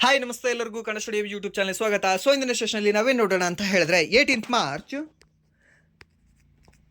Hi ನಮಸ್ತೆ ಎಲ್ಲರಿಗೂ Kannada studio YouTube channel ಸ್ವಾಗತ. ಸೊ ಇಂದಿನ ಸೆಷನಲ್ಲಿ ನಾವೇನು ನೋಡೋಣ ಅಂತ ಹೇಳಿದ್ರೆ 18 ಮಾರ್ಚ್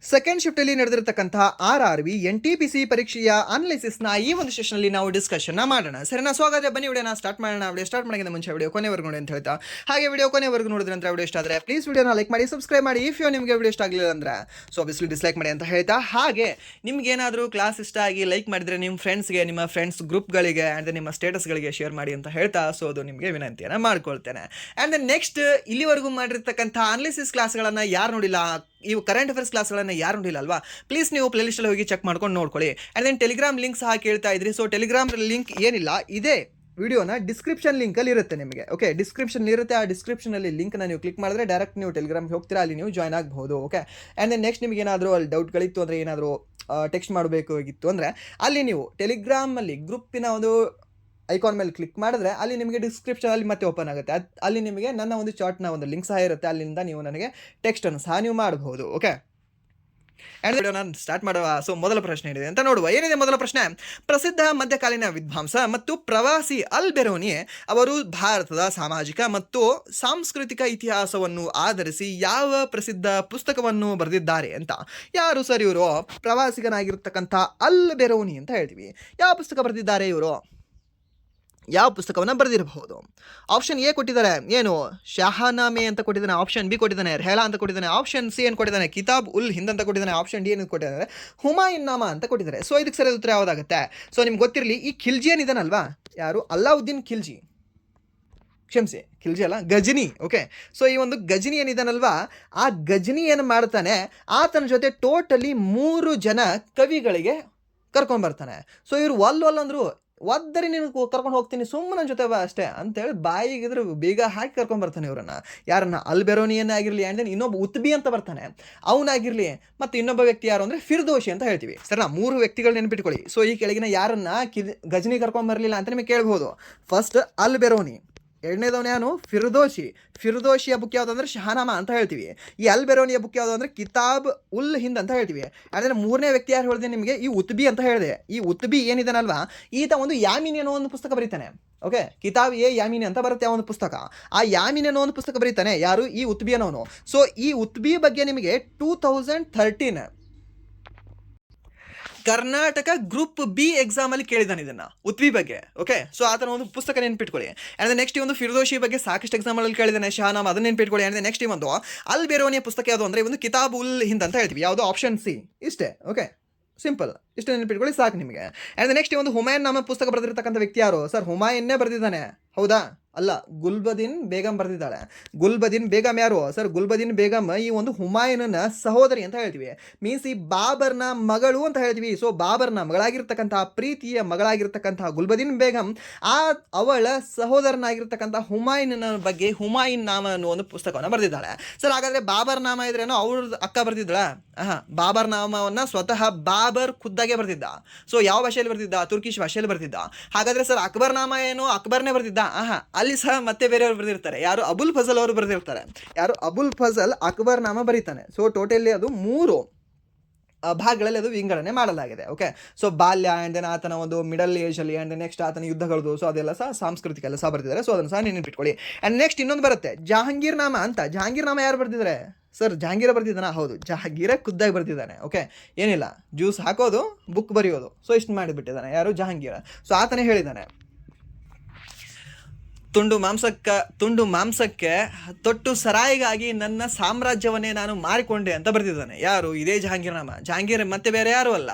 ಸೆಕೆಂಡ್ ಶಿಫ್ಟಲ್ಲಿ ನಡೆದಿರತಕ್ಕಂತಹ RRB NTPC ಪರೀಕ್ಷೆಯ ಅನಾಲಿಸಿಸ್ನ ಈ ಒಂದು ಸೆಷನಲ್ಲಿ ನಾವು ಡಿಸ್ಕಷನ್ನ ಮಾಡೋಣ. ಸರಿನಾ? ಸೊ ಹಾಗಾದ್ರೆ ಬನ್ನಿ ವಿಡಿಯೋನ ಸ್ಟಾರ್ಟ್ ಮಾಡೋಣ. ವಿಡಿಯೋ ಸ್ಟಾರ್ಟ್ ಮಾಡೋಕ್ಕಿಂತ ಮುಂಚೆ ವಿಡಿಯೋ ಕೊನೆವರೆಗೂ ನೋಡಿ ಅಂತ ಹೇಳ್ತಾ, ಹಾಗೆ ವಿಡಿಯೋ ಕೊನೆವರೆಗೂ ನೋಡಿದ್ರೆ ನಂತರ ವಿಡಿಯೋ ಇಷ್ಟ ಆದರೆ ಪ್ಲೀಸ್ ವಿಡಿಯೋನ ಲೈಕ್ ಮಾಡಿ, ಸಬ್ಸ್ಕ್ರೈಬ್ ಮಾಡಿ. ಇಫ್ ನಿಮಗೆ ವಿಡಿಯೋ ಇಷ್ಟ ಆಗಲಿಲ್ಲ ಅಂದರೆ ಸೊ ಆಬ್ವಿಯಸ್ಲಿ ಡಿಸ್ಲೈಕ್ ಮಾಡಿ ಅಂತ ಹೇಳ್ತಾ, ಹಾಗೆ ನಿಮ್ಗೆ ಏನಾದರೂ ಕ್ಲಾಸ್ ಇಷ್ಟ ಆಗಿ ಲೈಕ್ ಮಾಡಿದರೆ ನಿಮ್ಮ ಫ್ರೆಂಡ್ಸ್ಗೆ, ನಿಮ್ಮ ಫ್ರೆಂಡ್ಸ್ ಗ್ರೂಪ್ಗಳಿಗೆ ಆ್ಯಂಡ್ ನಿಮ್ಮ ಸ್ಟೇಟಸ್ಗಳಿಗೆ ಶೇರ್ ಮಾಡಿ ಅಂತ ಹೇಳ್ತಾ, ಸೊ ಅದು ನಿಮಗೆ ವಿನಂತಿಯನ್ನು ಮಾಡ್ಕೊಳ್ತೇನೆ. ಆ್ಯಂಡ್ ದೆನ್ ನೆಕ್ಸ್ಟ್ ಇಲ್ಲಿವರೆಗೂ ಮಾಡಿರ್ತಕ್ಕಂಥ ಅನಾಲಿಸಿಸ್ ಕ್ಲಾಸ್ಗಳನ್ನು ಯಾರು ನೋಡಿಲ್ಲ, ಇವು ಕರೆಂಟ್ ಅಫೇರ್ಸ್ ಕ್ಲಾಸ್ಗಳನ್ನು ಯಾರು ನೋಡಿಲ್ಲ ಅಲ್ವಾ, ಪ್ಲೀಸ್ ನೀವು ಪ್ಲೇಲಿಸ್ಟಲ್ಲಿ ಹೋಗಿ ಚೆಕ್ ಮಾಡ್ಕೊಂಡು ನೋಡ್ಕೊಳ್ಳಿ. ಆ್ಯಂಡ್ ದೆನ್ ಟೆಲಿಗ್ರಾಮ್ ಲಿಂಕ್ ಸಹ ಕೇಳ್ತಾ ಇದ್ರಿ. ಸೊ ಟೆಲಿಗ್ರಾಮ್ ಲಿಂಕ್ ಏನಿಲ್ಲ, ಇದೇ ವಿಡಿಯೋನ ಡಿಸ್ಕ್ರಿಪ್ಷನ್ ಲಿಂಕಲ್ಲಿ ಇರುತ್ತೆ ನಿಮಗೆ. ಓಕೆ, ಡಿಸ್ಕ್ರಿಪ್ಷನ್ ಇರುತ್ತೆ. ಆ ಡಿಸ್ಕ್ರಿಪ್ಷನಲ್ಲಿ ಲಿಂಕ್ನ ನೀವು ಕ್ಲಿಕ್ ಮಾಡಿದ್ರೆ ಡೈರೆಕ್ಟ್ ನೀವು ಟೆಲಿಗ್ರಾಮ್ಗೆ ಹೋಗ್ತೀರಾ, ಅಲ್ಲಿ ನೀವು ಜಾಯ್ನ್ ಆಗಬಹುದು. ಓಕೆ, ಆ್ಯಂಡ್ ದೆನ್ ನೆಕ್ಸ್ಟ್ ನಿಮಗೆ ಏನಾದರೂ ಅಲ್ಲಿ ಡೌಟ್ಗಳಿತ್ತು ಅಂದರೆ, ಏನಾದರೂ ಟೆಕ್ಸ್ಟ್ ಮಾಡಬೇಕಾಗಿತ್ತು ಅಂದರೆ, ಅಲ್ಲಿ ನೀವು ಟೆಲಿಗ್ರಾಮಲ್ಲಿ ಗ್ರೂಪಿನ ಒಂದು ಐಕಾನ್ ಮೇಲೆ ಕ್ಲಿಕ್ ಮಾಡಿದ್ರೆ ಅಲ್ಲಿ ನಿಮಗೆ ಡಿಸ್ಕ್ರಿಪ್ಷನಲ್ಲಿ ಮತ್ತೆ ಓಪನ್ ಆಗುತ್ತೆ. ಅಲ್ಲಿ ನಿಮಗೆ ನನ್ನ ಒಂದು ಚಾರ್ಟ್ನ ಒಂದು ಲಿಂಕ್ ಸಹ ಇರುತ್ತೆ. ಅಲ್ಲಿಂದ ನೀವು ನನಗೆ ಟೆಕ್ಸ್ಟನ್ನು ಸಹ ನೀವು ಮಾಡಬಹುದು. ಓಕೆ, ಆ್ಯಂಡ್ ವಿಡಿಯೋ ನಾನು ಸ್ಟಾರ್ಟ್ ಮಾಡುವ. ಸೊ ಮೊದಲ ಪ್ರಶ್ನೆ ಏನಿದೆ ಅಂತ ನೋಡುವ. ಏನಿದೆ ಮೊದಲ ಪ್ರಶ್ನೆ? ಪ್ರಸಿದ್ಧ ಮಧ್ಯಕಾಲೀನ ವಿದ್ವಾಂಸ ಮತ್ತು ಪ್ರವಾಸಿ ಅಲ್ ಬೆರೋನಿ ಅವರು ಭಾರತದ ಸಾಮಾಜಿಕ ಮತ್ತು ಸಾಂಸ್ಕೃತಿಕ ಇತಿಹಾಸವನ್ನು ಆಧರಿಸಿ ಯಾವ ಪ್ರಸಿದ್ಧ ಪುಸ್ತಕವನ್ನು ಬರೆದಿದ್ದಾರೆ ಅಂತ. ಯಾರು ಸರ್ ಇವರು? ಪ್ರವಾಸಿಗನಾಗಿರ್ತಕ್ಕಂಥ ಅಲ್ ಬೆರೋನಿ ಅಂತ ಹೇಳ್ತೀವಿ. ಯಾವ ಪುಸ್ತಕ ಬರೆದಿದ್ದಾರೆ ಇವರು? ಯಾವ ಪುಸ್ತಕವನ್ನು ಬರೆದಿರಬಹುದು? ಆಪ್ಷನ್ ಎ ಕೊಟ್ಟಿದ್ದಾರೆ, ಏನು ಶಹನಾಮೆ ಅಂತ ಕೊಟ್ಟಿದ್ದಾನೆ. ಆಪ್ಷನ್ ಬಿ ಕೊಟ್ಟಿದ್ದಾನೆ ರೆಹಲಾ ಅಂತ ಕೊಟ್ಟಿದ್ದಾನೆ. ಆಪ್ಷನ್ ಸಿ ಏನು ಕೊಟ್ಟಿದ್ದಾನೆ? ಕಿತಾಬ್ ಉಲ್ ಹಿಂದ್ ಅಂತ ಕೊಟ್ಟಿದ್ದಾನೆ. ಆಪ್ಷನ್ ಡಿ ಏನು ಕೊಟ್ಟಿದ್ದಾರೆ? ಹುಮಾಯೂನ್ ನಾಮ ಅಂತ ಕೊಟ್ಟಿದ್ದಾರೆ. ಸೊ ಇದಕ್ಕೆ ಸರಿಯಾದ ಉತ್ತರ ಯಾವುದಾಗುತ್ತೆ? ಸೊ ನಿಮ್ಗೆ ಗೊತ್ತಿರಲಿ, ಈ ಖಿಲ್ಜಿ ಏನಿದಾನಲ್ವಾ, ಯಾರು? ಅಲ್ಲಾವುದ್ದೀನ್ ಖಿಲ್ಜಿ, ಕ್ಷಮಿಸಿ, ಖಿಲ್ಜಿ ಅಲ್ಲ, ಗಜನಿ. ಓಕೆ, ಸೊ ಈ ಒಂದು ಗಜನಿ ಏನಿದಾನಲ್ವಾ, ಆ ಗಜನಿ ಏನು ಮಾಡ್ತಾನೆ, ಆತನ ಜೊತೆ ಟೋಟಲಿ 3 ಜನ ಕವಿಗಳಿಗೆ ಕರ್ಕೊಂಡ್ಬರ್ತಾನೆ. ಸೊ ಇವರು ಒಲ್ ಅಂದರು, ಒದ್ದರಿ ನೀನು ಕರ್ಕೊಂಡು ಹೋಗ್ತೀನಿ, ಸುಮ್ಮನೆ ಜೊತೆ ಬಾ ಅಷ್ಟೇ ಅಂತೇಳಿ ಬಾಯಿಗಿದ್ರು ಬೇಗ ಹಾಕಿ ಕರ್ಕೊಂಡ್ಬರ್ತಾನೆ ಇವರನ್ನು. ಯಾರನ್ನ? ಅಲ್ ಬೆರೋನಿಯನ್ನೇ ಆಗಿರಲಿ, ಆ್ಯಂಡ್ ದೆನ್ ಇನ್ನೊಬ್ಬ ಉತ್ಬಿ ಅಂತ ಬರ್ತಾನೆ, ಅವನಾಗಿರಲಿ, ಮತ್ತು ಇನ್ನೊಬ್ಬ ವ್ಯಕ್ತಿ ಯಾರು ಅಂದರೆ ಫಿರ್ದೋಷಿ ಅಂತ ಹೇಳ್ತೀವಿ. ಸರಿನಾ? 3 ವ್ಯಕ್ತಿಗಳು ನೆನ್ಪಿಟ್ಕೊಳ್ಳಿ. ಸೊ ಈ ಕೆಳಗಿನ ಯಾರನ್ನ ಗಜನಿ ಕರ್ಕೊಂಬರಲಿಲ್ಲ ಅಂತ ನಿಮಗೆ ಕೇಳ್ಬೋದು. ಫಸ್ಟ್ ಅಲ್ ಬೆರೋನಿ, ಎರಡನೇದವನು ಯಾನು? ಫಿರ್ದೋಷಿಯ ಬುಕ್ ಯಾವುದು ಅಂದರೆ ಶಹನಾಮ ಅಂತ ಹೇಳ್ತೀವಿ. ಈ ಅಲ್ ಬೆರೋನಿಯ ಬುಕ್ ಯಾವುದು ಅಂದರೆ ಕಿತಾಬ್ ಉಲ್ ಹಿಂದ್ ಅಂತ ಹೇಳ್ತೀವಿ. ಅಂದರೆ 3ನೇ ವ್ಯಕ್ತಿ ಯಾರು ಹೇಳಿದೆ ನಿಮಗೆ? ಈ ಉತ್ಬಿ ಅಂತ ಹೇಳಿದೆ. ಈ ಉತ್ಬಿ ಏನಿದಾನಲ್ವಾ, ಈತ ಒಂದು ಯಾಮಿನಿ ಅನ್ನೋ ಒಂದು ಪುಸ್ತಕ ಬರೀತಾನೆ. ಓಕೆ, ಕಿತಾಬ್ ಎ ಯಾಮಿನಿ ಅಂತ ಬರುತ್ತೆ ಆ ಒಂದು ಪುಸ್ತಕ. ಆ ಯಾಮಿನಿ ಅನ್ನೋ ಒಂದು ಪುಸ್ತಕ ಬರೀತಾನೆ. ಯಾರು? ಈ ಉತ್ಬಿ ಅನ್ನೋನು. ಸೊ ಈ ಉತ್ಬಿ ಬಗ್ಗೆ ನಿಮಗೆ 2013 ಕರ್ನಾಟಕ ಗ್ರೂಪ್ ಬಿ ಎಕ್ಸಾಮಲ್ಲಿ ಕೇಳಿದ್ದಾನೆ ಇದನ್ನು, ಉತ್ಬಿ ಬಗ್ಗೆ. ಓಕೆ, ಸೊ ಆತನ ಒಂದು ಪುಸ್ತಕ ನೆನ್ಪಿಟ್ಕೊಳ್ಳಿ. ಆ್ಯಂಡ್ ನೆಕ್ಸ್ಟ್ ಒಂದು ಫಿರ್ದೋಷಿ ಬಗ್ಗೆ ಸಾಕಷ್ಟು ಎಕ್ಸಾಮಲ್ಲಿ ಕೇಳಿದ್ದಾನೆ, ಶಹನಾಮ, ಅದನ್ನು ನೆನ್ಪಿಟ್ಕೊಳ್ಳಿ. ಆ್ಯಂಡ್ ನೆಕ್ಸ್ಟ್ ಒಂದು ಅಲ್ ಬೆರೋನಿಯ ಪುಸ್ತಕ ಯಾವುದು ಅಂದರೆ ಒಂದು ಕಿತಾಬ್ ಉಲ್ ಹಿಂದ್ ಅಂತ ಹೇಳ್ತೀವಿ. ಯಾವುದು? Option C. ಇಷ್ಟೇ. ಓಕೆ, ಸಿಂಪಲ್, ಇಷ್ಟು ನೆನ್ಪಿಟ್ಕೊಳ್ಳಿ ಸಾಕು ನಿಮಗೆ. ಆ್ಯಂಡ್ ನೆಕ್ಸ್ಟ್ ಒಂದು ಹುಮಾಯೂನ್ ನಾಮ ಪುಸ್ತಕ ಬರೆದಿರ್ತಕ್ಕಂಥ ವ್ಯಕ್ತಿ ಯಾರು? ಸರ್ ಹುಮಾಯೂನ್ನೇ ಬರೆದಿದ್ದಾನೆ, ಹೌದಾ? ಅಲ್ಲ, ಗುಲ್ಬದೀನ್ ಬೇಗಂ ಬರೆದಿದ್ದಾಳೆ. ಗುಲ್ಬದೀನ್ ಬೇಗಂ ಯಾರು? ಸರ್ ಗುಲ್ಬದೀನ್ ಬೇಗಂ ಈ ಒಂದು ಹುಮಾಯೂನನ ಸಹೋದರಿ ಅಂತ ಹೇಳ್ತೀವಿ. ಮೀನ್ಸ್ ಈ ಬಾಬರ್ನ ಮಗಳು ಅಂತ ಹೇಳ್ತೀವಿ. ಸೊ ಬಾಬರ್ನ ಮಗಳಾಗಿರ್ತಕ್ಕಂತಹ, ಪ್ರೀತಿಯ ಮಗಳಾಗಿರ್ತಕ್ಕಂತಹ ಗುಲ್ಬದೀನ್ ಬೇಗಂ ಅವಳ ಸಹೋದರನಾಗಿರ್ತಕ್ಕಂಥ ಹುಮಾಯೂನನ ಬಗ್ಗೆ ಹುಮಾಯೂನ್ ನಾಮ ಅನ್ನೋ ಒಂದು ಪುಸ್ತಕವನ್ನು ಬರೆದಿದ್ದಾಳೆ. ಸರ್ ಹಾಗಾದರೆ ಬಾಬರ್ ನಾಮ ಇದ್ರೇನೋ ಅವ್ರ ಅಕ್ಕ ಬರೆದಿದ್ದಳ? ಬಾಬರ್ ನಾಮವನ್ನು ಸ್ವತಃ ಬಾಬರ್ ಖುದ್ದಾಗೆ ಬರೆದಿದ್ದ. ಸೊ ಯಾವ ಭಾಷೆಯಲ್ಲಿ ಬರೆದಿದ್ದ? ತುರ್ಕಿಶ್ ಭಾಷೆಯಲ್ಲಿ ಬರೆದಿದ್ದ. ಹಾಗಾದರೆ ಸರ್ ಅಕ್ಬರ್ ನಾಮ ಏನು? ಅಕ್ಬರ್ನೇ ಬರೆದಿದ್ದ? ಅಲ್ಲಿ ಸಹ ಮತ್ತೆ ಬೇರೆಯವರು ಬರೆದಿರ್ತಾರೆ. ಯಾರು? ಅಬುಲ್ ಫಜಲ್ ಅವರು ಬರೆದಿರ್ತಾರೆ. ಯಾರು? ಅಬುಲ್ ಫಜಲ್ ಅಕ್ಬರ್ ನಾಮ ಬರೀತಾನೆ. ಸೊ ಟೋಟಲಿ ಅದು 3 ಭಾಗಗಳಲ್ಲಿ ಅದು ವಿಂಗಡಣೆ ಮಾಡಲಾಗಿದೆ. ಓಕೆ, ಸೊ ಬಾಲ್ಯ, ಆ್ಯಂಡ್ ದೆನ್ ಆತನ ಒಂದು ಮಿಡಲ್ ಏಜಲ್ಲಿ, ಆ್ಯಂಡ್ ನೆಕ್ಸ್ಟ್ ಆತನ ಯುದ್ಧಗಳದು, ಸೊ ಅದೆಲ್ಲ ಸಹ ಸಾಂಸ್ಕೃತಿಕ ಎಲ್ಲ ಸಹ ಬರ್ತಿದ್ದಾರೆ. ಸೊ ಅದನ್ನು ಸಹ ನೆನಪಿಟ್ಕೊಳ್ಳಿ. ಆ್ಯಂಡ್ ನೆಕ್ಸ್ಟ್ ಇನ್ನೊಂದು ಬರುತ್ತೆ ಜಹಾಂಗೀರ್ ನಾಮ ಅಂತ. ಜಹಾಂಗೀರ್ ನಾಮ ಯಾರು ಬರ್ತಿದ್ದಾರೆ? ಸರ್ ಜಹಾಂಗೀರ ಬರ್ತಿದ್ದಾನೆ? ಹೌದು, ಜಹಾಂಗೀರ ಖುದ್ದಾಗಿ ಬರ್ತಿದ್ದಾನೆ. ಓಕೆ, ಏನಿಲ್ಲ, ಜ್ಯೂಸ್ ಹಾಕೋದು, ಬುಕ್ ಬರೆಯೋದು, ಸೊ ಇಷ್ಟು ಮಾಡಿಬಿಟ್ಟಿದ್ದಾನೆ. ಯಾರು? ಜಹಾಂಗೀರ. ಸೊ ಆತನೇ ಹೇಳಿದ್ದಾನೆ, ತುಂಡು ಮಾಂಸಕ್ಕೆ ತೊಟ್ಟು ಸರಾಯಿಗಾಗಿ ನನ್ನ ಸಾಮ್ರಾಜ್ಯವನ್ನೇ ನಾನು ಮಾರಿಕೊಂಡೆ ಅಂತ ಬರೆದಿದ್ದಾನೆ. ಯಾರು? ಇದೇ ಜಹಾಂಗೀರ್ನಾಮ. ಜಹಾಂಗೀರ್ ಮತ್ತೆ ಬೇರೆ ಯಾರು ಅಲ್ಲ,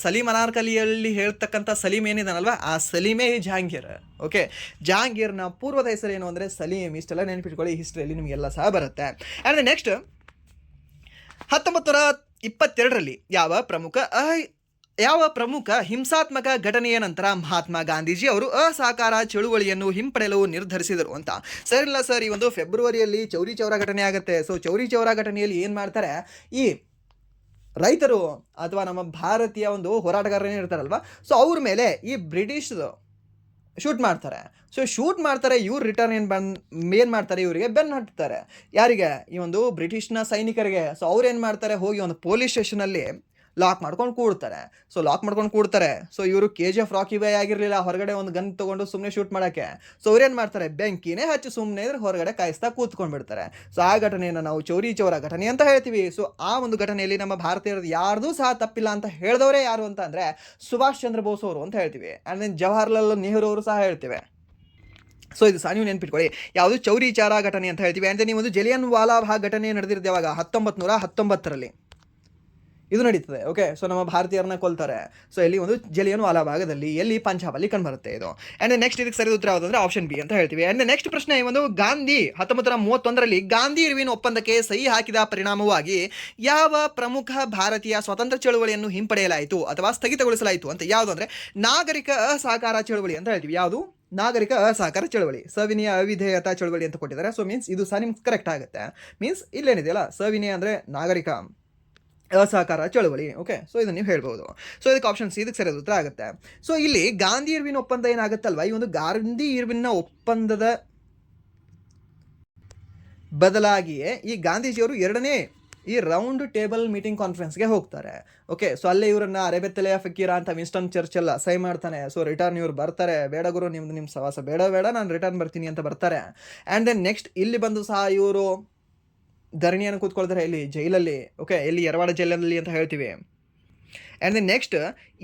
ಸಲೀಂ ಅನಾರ್ಕಲಿಯಲ್ಲಿ ಹೇಳ್ತಕ್ಕಂಥ ಸಲೀಂ ಏನಿದಾನಲ್ವಾ, ಆ ಸಲೀಮೇ ಜಹಾಂಗೀರ್. ಓಕೆ, ಜಹಾಂಗೀರ್ನ ಪೂರ್ವದ ಹೆಸರೇನು ಅಂದರೆ ಸಲೀಂ. ಇಷ್ಟೆಲ್ಲ ನೆನಪಿಟ್ಕೊಳ್ಳಿ, ಹಿಸ್ಟ್ರಿಯಲ್ಲಿ ನಿಮಗೆಲ್ಲ ಸಹ ಬರುತ್ತೆ. ಆ್ಯಂಡ್ ನೆಕ್ಸ್ಟ್ 1922ರಲ್ಲಿ ಯಾವ ಪ್ರಮುಖ ಹಿಂಸಾತ್ಮಕ ಘಟನೆಯ ನಂತರ ಮಹಾತ್ಮ ಗಾಂಧೀಜಿ ಅವರು ಅಸಹಕಾರ ಚಳುವಳಿಯನ್ನು ಹಿಂಪಡೆಯಲು ನಿರ್ಧರಿಸಿದರು ಅಂತ. ಸರ್ ಇಲ್ಲ ಸರ್, ಈ ಒಂದು ಫೆಬ್ರವರಿಯಲ್ಲಿ ಚೌರಿ ಚೌರ ಘಟನೆ ಆಗುತ್ತೆ. ಸೊ ಚೌರಿ ಚೌರ ಘಟನೆಯಲ್ಲಿ ಏನು ಮಾಡ್ತಾರೆ, ಈ ರೈತರು ಅಥವಾ ನಮ್ಮ ಭಾರತೀಯ ಒಂದು ಹೋರಾಟಗಾರರೇನು ಇರ್ತಾರಲ್ವ, ಸೊ ಅವ್ರ ಮೇಲೆ ಈ ಬ್ರಿಟಿಷ್ ಶೂಟ್ ಮಾಡ್ತಾರೆ. ಸೊ ಶೂಟ್ ಮಾಡ್ತಾರೆ, ಇವ್ರು ರಿಟರ್ನ್ ಏನು ಮಾಡ್ತಾರೆ, ಇವರಿಗೆ ಬೆನ್ನು ಹಟ್ತಾರೆ. ಯಾರಿಗೆ? ಈ ಒಂದು ಬ್ರಿಟಿಷ್ನ ಸೈನಿಕರಿಗೆ. ಸೊ ಅವ್ರು ಏನು ಮಾಡ್ತಾರೆ, ಹೋಗಿ ಒಂದು ಪೊಲೀಸ್ ಸ್ಟೇಷನಲ್ಲಿ ಲಾಕ್ ಮಾಡ್ಕೊಂಡು ಕೂಡ್ತಾರೆ. ಸೊ ಇವರು KGF ರಾಕಿ ಬಾಯ್ ಆಗಿರಲಿಲ್ಲ, ಹೊರಗಡೆ ಒಂದು ಗನ್ ತೊಗೊಂಡು ಸುಮ್ಮನೆ ಶೂಟ್ ಮಾಡೋಕ್ಕೆ. ಸೊ ಅವ್ರೇನು ಮಾಡ್ತಾರೆ, ಬೆಂಕಿನೇ ಹಚ್ಚಿ ಸುಮ್ಮನೆ ಇದ್ರೆ ಹೊರಗಡೆ ಕಾಯಿಸ್ತಾ ಕೂತ್ಕೊಂಡ್ಬಿಡ್ತಾರೆ. ಸೊ ಆ ಘಟನೆಯನ್ನು ನಾವು ಚೌರಿ ಚೌರ ಘಟನೆ ಅಂತ ಹೇಳ್ತೀವಿ. ಸೊ ಆ ಒಂದು ಘಟನೆಯಲ್ಲಿ ನಮ್ಮ ಭಾರತೀಯರದ್ದು ಯಾರ್ದೂ ಸಹ ತಪ್ಪಿಲ್ಲ ಅಂತ ಹೇಳಿದವರೇ ಯಾರು ಅಂತ ಅಂದರೆ ಸುಭಾಷ್ ಚಂದ್ರ ಬೋಸ್ ಅವರು ಅಂತ ಹೇಳ್ತೀವಿ. ಆ್ಯಂಡ್ ದೆನ್ ಜವಾಹರ್ಲಾಲ್ ನೆಹರು ಅವರು ಸಹ ಹೇಳ್ತೇವೆ. ಸೊ ಇದು ಸಹ ನೀವು ನೆನ್ಪಿಟ್ಕೊಳ್ಳಿ, ಯಾವುದು ಚೌರಿ ಚಾರಾ ಘಟನೆ ಅಂತ ಹೇಳ್ತೀವಿ. ಆ್ಯಂಡ್ ನೀವು ಒಂದು ಜಲಿಯನ್ ವಾಲಾ ಬಾಗ್ ಘಟನೆ ನಡೆದಿರುತ್ತೆ ಯಾವಾಗ 1919ರಲ್ಲಿ ಇದು ನಡೀತದೆ. ಓಕೆ, ಸೊ ನಮ್ಮ ಭಾರತೀಯರನ್ನ ಕೊಲ್ತಾರೆ. ಸೊ ಇಲ್ಲಿ ಒಂದು ಜಲಿಯನ್ ವಾಲಾ ಭಾಗದಲ್ಲಿ, ಎಲ್ಲಿ ಪಂಜಾಬಲ್ಲಿ ಕಂಡುಬರುತ್ತೆ ಇದು. ಆ್ಯಂಡ್ ನೆಕ್ಸ್ಟ್ ಇದಕ್ಕೆ ಸರಿ ಉತ್ತರ ಯಾವುದಂದ್ರೆ ಆಪ್ಷನ್ ಬಿ ಅಂತ ಹೇಳ್ತೀವಿ. ಆ್ಯಂಡ್ ನೆಕ್ಸ್ಟ್ ಪ್ರಶ್ನೆ, ಒಂದು ಗಾಂಧಿ 1931ರಲ್ಲಿ ಗಾಂಧಿ ಇರ್ವಿನ್ ಒಪ್ಪಂದಕ್ಕೆ ಸಹಿ ಹಾಕಿದ ಪರಿಣಾಮವಾಗಿ ಯಾವ ಪ್ರಮುಖ ಭಾರತೀಯ ಸ್ವಾತಂತ್ರ್ಯ ಚಳುವಳಿಯನ್ನು ಹಿಂಪಡೆಯಲಾಯಿತು ಅಥವಾ ಸ್ಥಗಿತಗೊಳಿಸಲಾಯಿತು ಅಂತ ಯಾವುದು ಅಂದರೆ ನಾಗರಿಕ ಅಸಹಕಾರ ಚಳುವಳಿ ಅಂತ ಹೇಳ್ತೀವಿ. ಯಾವುದು? ನಾಗರಿಕ ಅಸಹಕಾರ ಚಳವಳಿ, ಸವಿನಯ ಅವಿಧೇಯತಾ ಚಳವಳಿ ಅಂತ ಕೊಟ್ಟಿದ್ದಾರೆ. ಸೊ ಮೀನ್ಸ್ ಇದು ಸಹ ನಿಮ್ಗೆ ಕರೆಕ್ಟ್ ಆಗುತ್ತೆ. ಮೀನ್ಸ್ ಇಲ್ಲೇನಿದೆಯಲ್ಲ, ಸವಿನಯ ಅಂದರೆ ನಾಗರಿಕ, ಅಸಹಕಾರ ಚಳವಳಿ. ಓಕೆ, ಸೊ ಇದನ್ನು ನೀವು ಹೇಳ್ಬೋದು. ಸೊ ಇದಕ್ಕೆ ಆಪ್ಷನ್ ಸಿ ಇದಕ್ಕೆ ಸರಿಯಾದ ಉತ್ತರ ಆಗುತ್ತೆ. ಸೊ ಇಲ್ಲಿ ಗಾಂಧಿ ಇರ್ವಿನ್ ಒಪ್ಪಂದ ಏನಾಗುತ್ತಲ್ವ, ಈ ಒಂದು ಗಾಂಧಿ ಇರ್ವಿನ್ನ ಒಪ್ಪಂದದ ಬದಲಾಗಿಯೇ ಈ ಗಾಂಧೀಜಿಯವರು ಎರಡನೇ ಈ ರೌಂಡ್ ಟೇಬಲ್ ಮೀಟಿಂಗ್ ಕಾನ್ಫರೆನ್ಸ್ಗೆ ಹೋಗ್ತಾರೆ. ಓಕೆ, ಸೊ ಅಲ್ಲೇ ಇವರನ್ನ ಅರೆಬೆತ್ತಲೆಯ ಫಕೀರ ಅಂತ ವಿನ್ಸ್ಟನ್ ಚರ್ಚೆಲ್ಲ ಸಹಿ ಮಾಡ್ತಾನೆ. ಸೊ ರಿಟರ್ನ್ ಇವ್ರು ಬರ್ತಾರೆ, ಬೇಡ ಗುರು ನಿಮ್ಮ ಸವಾಸ ಬೇಡ ನಾನು ರಿಟರ್ನ್ ಬರ್ತೀನಿ ಅಂತ ಬರ್ತಾರೆ. ಆ್ಯಂಡ್ ದೆನ್ ನೆಕ್ಸ್ಟ್ ಇಲ್ಲಿ ಬಂದು ಸಹ ಇವರು ಧರಣಿಯನ್ನು ಕೂತ್ಕೊಳ್ತಾರೆ ಇಲ್ಲಿ ಜೈಲಲ್ಲಿ. ಓಕೆ, ಎಲ್ಲಿ ಯರವಾಡ ಜೈಲಲ್ಲಿ ಅಂತ ಹೇಳ್ತೀವಿ. ಆ್ಯಂಡ್ ದೆನ್ ನೆಕ್ಸ್ಟ್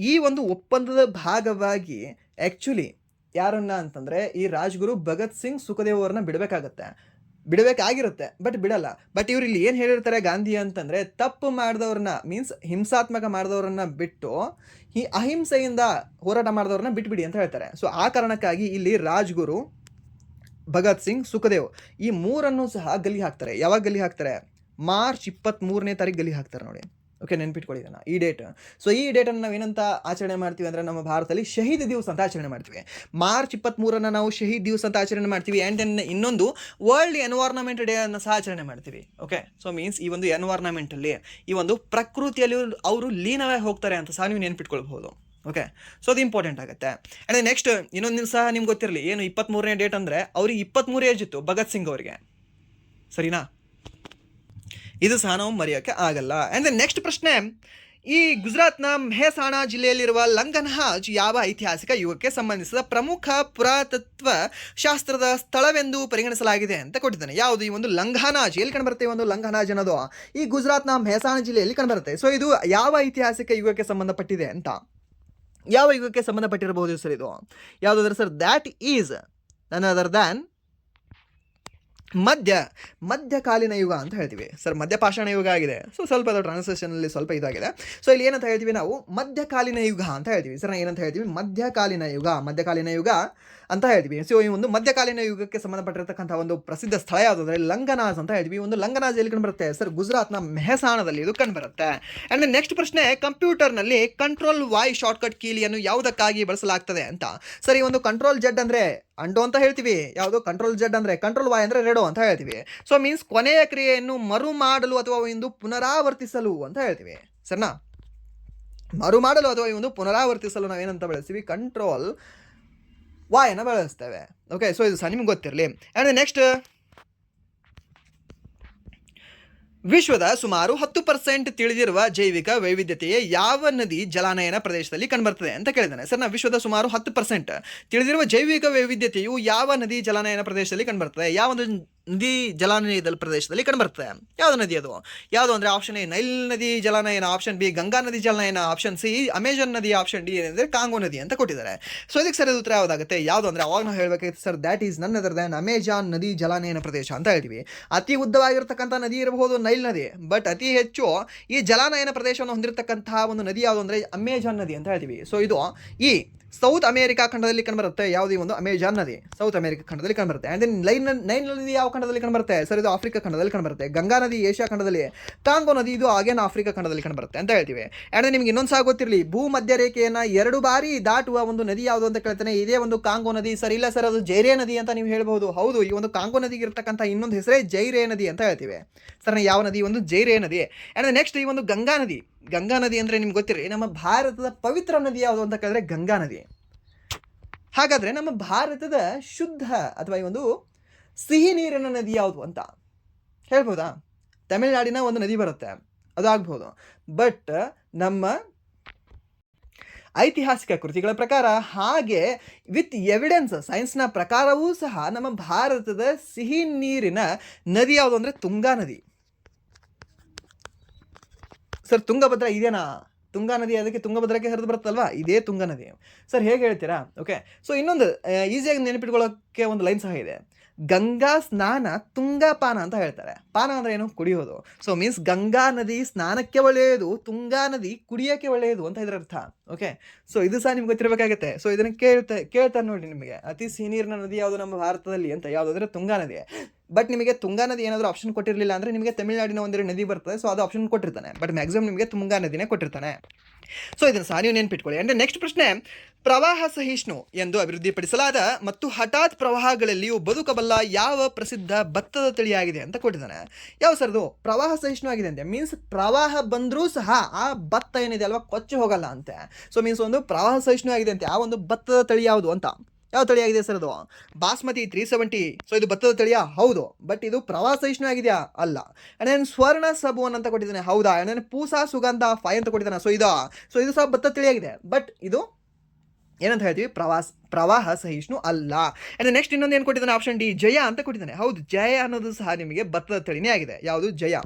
ಈ ಒಂದು ಒಪ್ಪಂದದ ಭಾಗವಾಗಿ ಆ್ಯಕ್ಚುಲಿ ಯಾರನ್ನ ಅಂತಂದರೆ ಈ ರಾಜ್ಗುರು ಭಗತ್ ಸಿಂಗ್ ಸುಖದೇವ್ ಅವ್ರನ್ನ ಬಿಡಬೇಕಾಗಿರುತ್ತೆ, ಬಟ್ ಬಿಡಲ್ಲ. ಬಟ್ ಇವ್ರು ಇಲ್ಲಿ ಏನು ಹೇಳಿರ್ತಾರೆ ಗಾಂಧಿ ಅಂತಂದರೆ, ತಪ್ಪು ಮಾಡಿದವ್ರನ್ನ, ಮೀನ್ಸ್ ಹಿಂಸಾತ್ಮಕ ಮಾಡಿದವ್ರನ್ನ ಬಿಟ್ಟು ಈ ಅಹಿಂಸೆಯಿಂದ ಹೋರಾಟ ಮಾಡಿದವ್ರನ್ನ ಬಿಟ್ಬಿಡಿ ಅಂತ ಹೇಳ್ತಾರೆ. ಸೊ ಆ ಕಾರಣಕ್ಕಾಗಿ ಇಲ್ಲಿ ರಾಜ್ಗುರು, ಭಗತ್ ಸಿಂಗ್, ಸುಖದೇವ್ ಈ ಮೂರನ್ನು ಸಹ ಗಲ್ಲಿ ಹಾಕ್ತಾರೆ. ಯಾವಾಗ ಗಲ್ಲಿ ಹಾಕ್ತಾರೆ? ಮಾರ್ಚ್ 23ನೇ ತಾರೀಕು ಗಲ್ಲಿ ಹಾಕ್ತಾರೆ ನೋಡಿ. ಓಕೆ, ನೆನ್ಪಿಟ್ಕೊಳ್ಳಿ ಇದನ್ನು, ಈ ಡೇಟ್. ಸೊ ಈ ಡೇಟನ್ನು ನಾವು ಏನಂತ ಆಚರಣೆ ಮಾಡ್ತೀವಿ ಅಂದರೆ ನಮ್ಮ ಭಾರತದಲ್ಲಿ ಶಹೀದ್ ದಿವಸ ಅಂತ ಆಚರಣೆ ಮಾಡ್ತೀವಿ. ಮಾರ್ಚ್ 23 ನಾವು ಶಹೀದ್ ದಿವಸ ಅಂತ ಆಚರಣೆ ಮಾಡ್ತೀವಿ. ಆ್ಯಂಡ್ ದೆನ್ ಇನ್ನೊಂದು ವರ್ಲ್ಡ್ ಎನ್ವೈರ್ನಮೆಂಟ್ ಡೇ ಅನ್ನು ಸಹ ಆಚರಣೆ ಮಾಡ್ತೀವಿ. ಓಕೆ, ಸೊ ಮೀನ್ಸ್ ಈ ಒಂದು ಎನ್ವೈರ್ನಮೆಂಟಲ್ಲಿ ಈ ಒಂದು ಪ್ರಕೃತಿಯಲ್ಲಿ ಅವರು ಲೀನವಾಗಿ ಹೋಗ್ತಾರೆ ಅಂತ ಸಹ ನೀವು ನೆನ್ಪಿಟ್ಕೊಳ್ಬಹುದು. ಓಕೆ, ಸೊ ಅದು ಇಂಪಾರ್ಟೆಂಟ್ ಆಗುತ್ತೆ. ಆ್ಯಂಡ್ ನೆಕ್ಸ್ಟ್ ಇನ್ನೊಂದು ಸಹ ನಿಮ್ಗೆ ಗೊತ್ತಿರಲಿ, ಏನು 23ನೇ ಡೇಟ್ ಅಂದರೆ ಅವ್ರಿಗೆ 23 ಏಜ್ ಇತ್ತು ಭಗತ್ ಸಿಂಗ್ ಅವರಿಗೆ, ಸರಿನಾ? ಇದು ಸಹ ನಾವು ಮರೆಯೋಕ್ಕೆ ಆಗಲ್ಲ. ಆ್ಯಂಡ್ ದೆನ್ ನೆಕ್ಸ್ಟ್ ಪ್ರಶ್ನೆ, ಈ ಗುಜರಾತ್ನ ಮೆಹಸಾಣ ಜಿಲ್ಲೆಯಲ್ಲಿರುವ ಲಂಗನ್ಹಾಜ್ ಯಾವ ಐತಿಹಾಸಿಕ ಯುಗಕ್ಕೆ ಸಂಬಂಧಿಸಿದ ಪ್ರಮುಖ ಪುರಾತತ್ವ ಶಾಸ್ತ್ರದ ಸ್ಥಳವೆಂದು ಪರಿಗಣಿಸಲಾಗಿದೆ ಅಂತ ಕೊಟ್ಟಿದ್ದಾನೆ. ಯಾವುದು ಈ ಒಂದು ಲಂಘನಾಜ್? ಎಲ್ಲಿ ಕಂಡುಬರುತ್ತೆ ಈ ಒಂದು ಲಂಘನಾಜ್ ಅನ್ನೋದು? ಈ ಗುಜರಾತ್ನ ಮೆಹಸಾಣ ಜಿಲ್ಲೆಯಲ್ಲಿ ಕಂಡುಬರುತ್ತೆ. ಸೊ ಇದು ಯಾವ ಐತಿಹಾಸಿಕ ಯುಗಕ್ಕೆ ಸಂಬಂಧಪಟ್ಟಿದೆ ಅಂತ, ಯಾವ ಯುಗಕ್ಕೆ ಸಂಬಂಧಪಟ್ಟಿರಬಹುದು ಸರ್ ಇದು? ಯಾವುದಾದ್ರೆ sir, that is none other than ಮಧ್ಯಕಾಲೀನ ಯುಗ ಅಂತ ಹೇಳ್ತೀವಿ ಸರ್. ಮಧ್ಯಪಾಷಾಣ ಯುಗ ಆಗಿದೆ. ಸೊ ಸ್ವಲ್ಪ ಅದು ಟ್ರಾನ್ಸ್ಲೇಷನಲ್ಲಿ ಸ್ವಲ್ಪ ಇದಾಗಿದೆ. ಸೊ ಇಲ್ಲಿ ಏನಂತ ಹೇಳ್ತೀವಿ ನಾವು? ಮಧ್ಯಕಾಲೀನ ಯುಗ ಅಂತ ಹೇಳ್ತೀವಿ ಸರ್. ಏನಂತ ಹೇಳ್ತೀವಿ? ಮಧ್ಯಕಾಲೀನ ಯುಗ ಅಂತ ಹೇಳ್ತೀವಿ. ಸೊ ಈ ಒಂದು ಮಧ್ಯಕಾಲೀನ ಯುಗಕ್ಕೆ ಸಂಬಂಧಪಟ್ಟಿರತಕ್ಕಂಥ ಒಂದು ಪ್ರಸಿದ್ಧ ಸ್ಥಳ ಯಾವುದಾದ್ರೆ ಲಂಗನಾಜ್ ಅಂತ ಹೇಳ್ತೀವಿ. ಒಂದು ಲಂಗನಾಜ್ ಎಲ್ಲಿ ಕಂಡುಬರುತ್ತೆ ಸರ್? ಗುಜರಾತ್ನ ಮೆಹಸಾಣದಲ್ಲಿ ಇದು ಕಂಡುಬರುತ್ತೆ. ಆ್ಯಂಡ್ ನೆಕ್ಸ್ಟ್ ಪ್ರಶ್ನೆ, ಕಂಪ್ಯೂಟರ್ನಲ್ಲಿ ಕಂಟ್ರೋಲ್ ವಾಯ್ ಶಾರ್ಟ್ಕಟ್ ಕೀಲಿಯನ್ನು ಯಾವುದಕ್ಕಾಗಿ ಬಳಸಲಾಗ್ತದೆ ಅಂತ? ಸರ್ ಈ ಒಂದು ಕಂಟ್ರೋಲ್ ಜೆಡ್ ಅಂದರೆ ಅಂಡೋ ಅಂತ ಹೇಳ್ತೀವಿ. ಯಾವುದು? ಕಂಟ್ರೋಲ್ ಜೆಡ್ ಅಂದರೆ, ಕಂಟ್ರೋಲ್ ವಾಯ್ ಅಂದರೆ ರೆಡೋ ಅಂತ ಹೇಳ್ತೀವಿ. ಸೊ ಮೀನ್ಸ್ ಕೊನೆಯ ಕ್ರಿಯೆಯನ್ನು ಮರು ಮಾಡಲು ಅಥವಾ ಒಂದು ಪುನರಾವರ್ತಿಸಲು ಅಂತ ಹೇಳ್ತೀವಿ, ಸರಿನಾ? ಮರು ಮಾಡಲು ಅಥವಾ ಈ ಒಂದು ಪುನರಾವರ್ತಿಸಲು ನಾವೇನಂತ ಬಳಸ್ತೀವಿ? ಕಂಟ್ರೋಲ್ ವಾಯನ್ನು ಬಳಸ್ತೇವೆ. ಓಕೆ, ಸೊ ಇದು ಸಹ ನಿಮ್ಗೆ ಗೊತ್ತಿರಲಿ. ಆ್ಯಂಡ್ ನೆಕ್ಸ್ಟ್, ವಿಶ್ವದ ಸುಮಾರು 10% ತಿಳಿದಿರುವ ಜೈವಿಕ ವೈವಿಧ್ಯತೆಯೇ ಯಾವ ನದಿ ಜಲಾನಯನ ಪ್ರದೇಶದಲ್ಲಿ ಕಂಡುಬರ್ತದೆ ಅಂತ ಕೇಳಿದ್ದಾನೆ ಸರ್. ನಾವು ವಿಶ್ವದ ಸುಮಾರು 10% ತಿಳಿದಿರುವ ಜೈವಿಕ ವೈವಿಧ್ಯತೆಯು ಯಾವ ನದಿ ಜಲಾನಯನ ಪ್ರದೇಶದಲ್ಲಿ ಕಂಡುಬರ್ತದೆ? ಯಾವ ಒಂದು ನದಿ ಜಲಾನಯನ ಪ್ರದೇಶದಲ್ಲಿ ಕಂಡುಬರ್ತದೆ? ಯಾವುದು ನದಿ ಅದು? ಯಾವುದು ಅಂದರೆ ಆಪ್ಷನ್ ಎ ನೈಲ್ ನದಿ ಜಲಾನಯನ, ಆಪ್ಷನ್ ಬಿ ಗಂಗಾ ನದಿ ಜಲಾನಯನ, ಆಪ್ಷನ್ ಸಿ ಅಮೆಜಾನ್ ನದಿ, ಆಪ್ಷನ್ ಡಿ ಏನಂದರೆ ಕಾಂಗೋ ನದಿ ಅಂತ ಕೊಟ್ಟಿದ್ದಾರೆ. ಸೊ ಇದಕ್ಕೆ ಸರಿಯಾದ ಉತ್ತರ ಯಾವುದಾಗುತ್ತೆ? ಯಾವುದು ಅಂದರೆ ಅವಾಗ ನಾವು ಹೇಳಬೇಕಾಗಿತ್ತು sir, that is none other than Amazon ನದಿ ಜಲಾನಯನ ಪ್ರದೇಶ ಅಂತ ಹೇಳ್ತೀವಿ. ಅತಿ ಉದ್ದವಾಗಿರ್ತಕ್ಕಂಥ ನದಿ ಇರಬಹುದು ನೈಲ್ ನದಿ, ಬಟ್ ಅತಿ ಹೆಚ್ಚು ಈ ಜಲಾನಯನ ಪ್ರದೇಶವನ್ನು ಹೊಂದಿರತಕ್ಕಂತಹ ಒಂದು ನದಿ ಯಾವುದು ಅಂದರೆ ಅಮೆಜಾನ್ ನದಿ ಅಂತ ಹೇಳ್ತೀವಿ. ಸೊ ಇದು ಈ ಸೌತ್ ಅಮೇರಿಕಾ ಖಂಡದಲ್ಲಿ ಕಂಡುಬರುತ್ತೆ. ಯಾವುದೇ ಒಂದು ಅಮೆಜಾನ್ ನದಿ ಸೌತ್ ಅಮೇರಿಕಾ ಖಂಡದಲ್ಲಿ ಕಂಡುಬರುತ್ತೆ. ಆ್ಯಂಡ್ ದೆನ್ ನೈಲ್ ನದಿ ಯಾವ ಖಂಡದಲ್ಲಿ ಕಂಡುಬರುತ್ತೆ ಸರ್? ಇದು ಆಫ್ರಿಕಾ ಖಂಡದಲ್ಲಿ ಕಂಡುಬರುತ್ತೆ. ಗಂಗಾ ನದಿ ಏಷ್ಯಾ ಖಂಡದಲ್ಲಿ, ಕಾಂಗೋ ನದಿ ಇದು ಆಗೇನ್ ಆಫ್ರಿಕಾ ಖಂಡದಲ್ಲಿ ಕಂಡುಬರುತ್ತೆ ಅಂತ ಹೇಳ್ತೀವಿ. ಆ್ಯಂಡ್ ನಿಮ್ಗೆ ಇನ್ನೊಂದು ಸಹ ಗೊತ್ತಿರಲಿ, ಭೂ ಮಧ್ಯ ರೇಖೆಯನ್ನು 2 ಬಾರಿ ದಾಟುವ ಒಂದು ನದಿ ಯಾವುದು ಅಂತ ಕೇಳ್ತಾನೆ. ಇದೇ ಒಂದು ಕಾಂಗೋ ನದಿ ಸರ್. ಇಲ್ಲ ಸರ್, ಅದು ಜೈರೇ ನದಿ ಅಂತ ನೀವು ಹೇಳ್ಬೋದು. ಹೌದು, ಈ ಒಂದು ಕಾಂಗೋ ನದಿಗೆ ಇರತಕ್ಕಂಥ ಇನ್ನೊಂದು ಹೆಸರೇ ಜೈರೇ ನದಿ ಅಂತ ಹೇಳ್ತೀವಿ ಸರ್. ಯಾವ ನದಿ? ಒಂದು ಜೈರೇ ನದಿ. ಆ್ಯಂಡ್ ನೆಕ್ಸ್ಟ್ ಈ ಒಂದು ಗಂಗಾ ನದಿ ಅಂದರೆ ನಿಮ್ಗೆ ಗೊತ್ತಿರಲಿ, ನಮ್ಮ ಭಾರತದ ಪವಿತ್ರ ನದಿ ಯಾವುದು ಅಂತ ಕೇಳಿದ್ರೆ ಗಂಗಾ ನದಿ. ಹಾಗಾದರೆ ನಮ್ಮ ಭಾರತದ ಶುದ್ಧ ಅಥವಾ ಈ ಒಂದು ಸಿಹಿ ನೀರಿನ ನದಿ ಯಾವುದು ಅಂತ ಹೇಳ್ಬೋದಾ? ತಮಿಳುನಾಡಿನ ಒಂದು ನದಿ ಬರುತ್ತೆ, ಅದು ಆಗ್ಬೋದು. ಬಟ್ ನಮ್ಮ ಐತಿಹಾಸಿಕ ಕೃತಿಗಳ ಪ್ರಕಾರ ಹಾಗೆ ವಿತ್ ಎವಿಡೆನ್ಸ್ ಸೈನ್ಸ್ನ ಪ್ರಕಾರವೂ ಸಹ ನಮ್ಮ ಭಾರತದ ಸಿಹಿ ನೀರಿನ ನದಿ ಯಾವುದು ಅಂದರೆ ತುಂಗಾ ನದಿ. ಸರ್ ತುಂಗಭದ್ರಾ ಇದೇನಾ? ತುಂಗಾ ನದಿ ಅದಕ್ಕೆ ತುಂಗಭದ್ರಕ್ಕೆ ಹರಿದು ಬರುತ್ತಲ್ವಾ, ಇದೇ ತುಂಗಾ ನದಿ. ಸರ್ ಹೇಗೆ ಹೇಳ್ತೀರಾ? ಓಕೆ, ಸೊ ಇನ್ನೊಂದು ಈಸಿಯಾಗಿ ನೆನಪಿಟ್ಕೊಳ್ಳೋಕ್ಕೆ ಒಂದು ಲೈನ್ ಸಹ ಇದೆ. ಗಂಗಾ ಸ್ನಾನ ತುಂಗಾ ಪಾನ ಅಂತ ಹೇಳ್ತಾರೆ. ಪಾನ ಅಂದರೆ ಏನು? ಕುಡಿಯೋದು. ಸೊ ಮೀನ್ಸ್ ಗಂಗಾ ನದಿ ಸ್ನಾನಕ್ಕೆ ಒಳ್ಳೆಯದು, ತುಂಗಾ ನದಿ ಕುಡಿಯೋಕ್ಕೆ ಒಳ್ಳೆಯದು ಅಂತ ಇದರ ಅರ್ಥ. ಓಕೆ, ಸೊ ಇದು ಸಹ ನಿಮ್ಗೆ ಗೊತ್ತಿರಬೇಕಾಗತ್ತೆ. ಸೊ ಇದನ್ನು ಕೇಳ್ತಾರೆ ನೋಡಿ, ನಿಮಗೆ ಅತಿ ಸಿಹಿ ನೀರಿನ ನದಿ ಯಾವುದು ನಮ್ಮ ಭಾರತದಲ್ಲಿ ಅಂತ, ಯಾವುದಂದ್ರೆ ತುಂಗಾ ನದಿ. ಬಟ್ ನಿಮಗೆ ತುಂಗಾ ನದಿ ಏನಾದರೂ ಆಪ್ಷನ್ ಕೊಟ್ಟಿರಲಿಲ್ಲ ಅಂದರೆ ನಿಮಗೆ ತಮಿಳುನಾಡಿನ ಒಂದೆರಡು ನದಿ ಬರ್ತದೆ, ಸೊ ಅದು ಆಪ್ಷನ್ ಕೊಟ್ಟಿರ್ತಾನೆ. ಬಟ್ ಮ್ಯಾಕ್ಸಿಮಮ್ ನಿಮಗೆ ತುಂಗಾ ನದಿನೇ ಕೊಟ್ಟಿರ್ತಾನೆ. ಸೊ ಇದನ್ನು ಸಹ ನೀವು ನೆನ್ಪಿಟ್ಕೊಳ್ಳಿ. ಅಂದರೆ ನೆಕ್ಸ್ಟ್ ಪ್ರಶ್ನೆ, ಪ್ರವಾಹ ಸಹಿಷ್ಣು ಎಂದು ಅಭಿವೃದ್ಧಿಪಡಿಸಲಾದ ಮತ್ತು ಹಠಾತ್ ಪ್ರವಾಹಗಳಲ್ಲಿಯೂ ಬದುಕಬಲ್ಲ ಯಾವ ಪ್ರಸಿದ್ಧ ಭತ್ತದ ತಳಿಯಾಗಿದೆ ಅಂತ ಕೊಟ್ಟಿದ್ದಾನೆ. ಯಾವ ಸರ್ದು ಪ್ರವಾಹ ಸಹಿಷ್ಣು ಆಗಿದೆ ಅಂತೆ? ಮೀನ್ಸ್ ಪ್ರವಾಹ ಬಂದರೂ ಸಹ ಆ ಭತ್ತ ಏನಿದೆ ಅಲ್ವಾ ಕೊಚ್ಚಿ ಹೋಗಲ್ಲ ಅಂತೆ. ಸೊ ಮೀನ್ಸ್ ಒಂದು ಪ್ರವಾಹ ಸಹಿಷ್ಣು ಆಗಿದೆ ಅಂತೆ. ಆ ಒಂದು ಭತ್ತದ ತಳಿ ಯಾವುದು ಅಂತ? ಯಾವ ತಳಿ ಆಗಿದೆ ಸರ್ ಅದು? ಬಾಸ್ಮತಿ 370. ಸೊ ಇದು ಭತ್ತದ ತಳಿಯಾ? ಹೌದು. ಬಟ್ ಇದು ಪ್ರವಾಹ ಸಹಿಷ್ಣು ಆಗಿದೆಯಾ? ಅಲ್ಲ. ಅಂಡ್ ಸ್ವರ್ಣ ಸಬ್1 ಅಂತ ಕೊಟ್ಟಿದ್ದಾನೆ. ಹೌದಾ? ಅಂಡ್ ಪೂಸಾ ಸುಗಂಧ 5 ಅಂತ ಕೊಟ್ಟಿದ್ದಾನೆ. ಸೊ ಇದು ಸಹ ಭತ್ತದ ತಳಿಯಾಗಿದೆ. ಬಟ್ ಇದು ಏನಂತ ಹೇಳ್ತೀವಿ? ಪ್ರವಾಹ ಸಹಿಷ್ಣು ಅಲ್ಲ. ಅಂಡ್ ನೆಕ್ಸ್ಟ್ ಇನ್ನೊಂದು ಏನು ಕೊಟ್ಟಿದ್ದಾನೆ? ಆಪ್ಷನ್ ಡಿ, ಜಯ ಅಂತ ಕೊಟ್ಟಿದ್ದಾನೆ. ಹೌದು, ಜಯ ಅನ್ನೋದು ಸಹ ನಿಮಗೆ ಭತ್ತದ ತಳಿನೇ ಆಗಿದೆ. ಯಾವುದು? ಜಯ.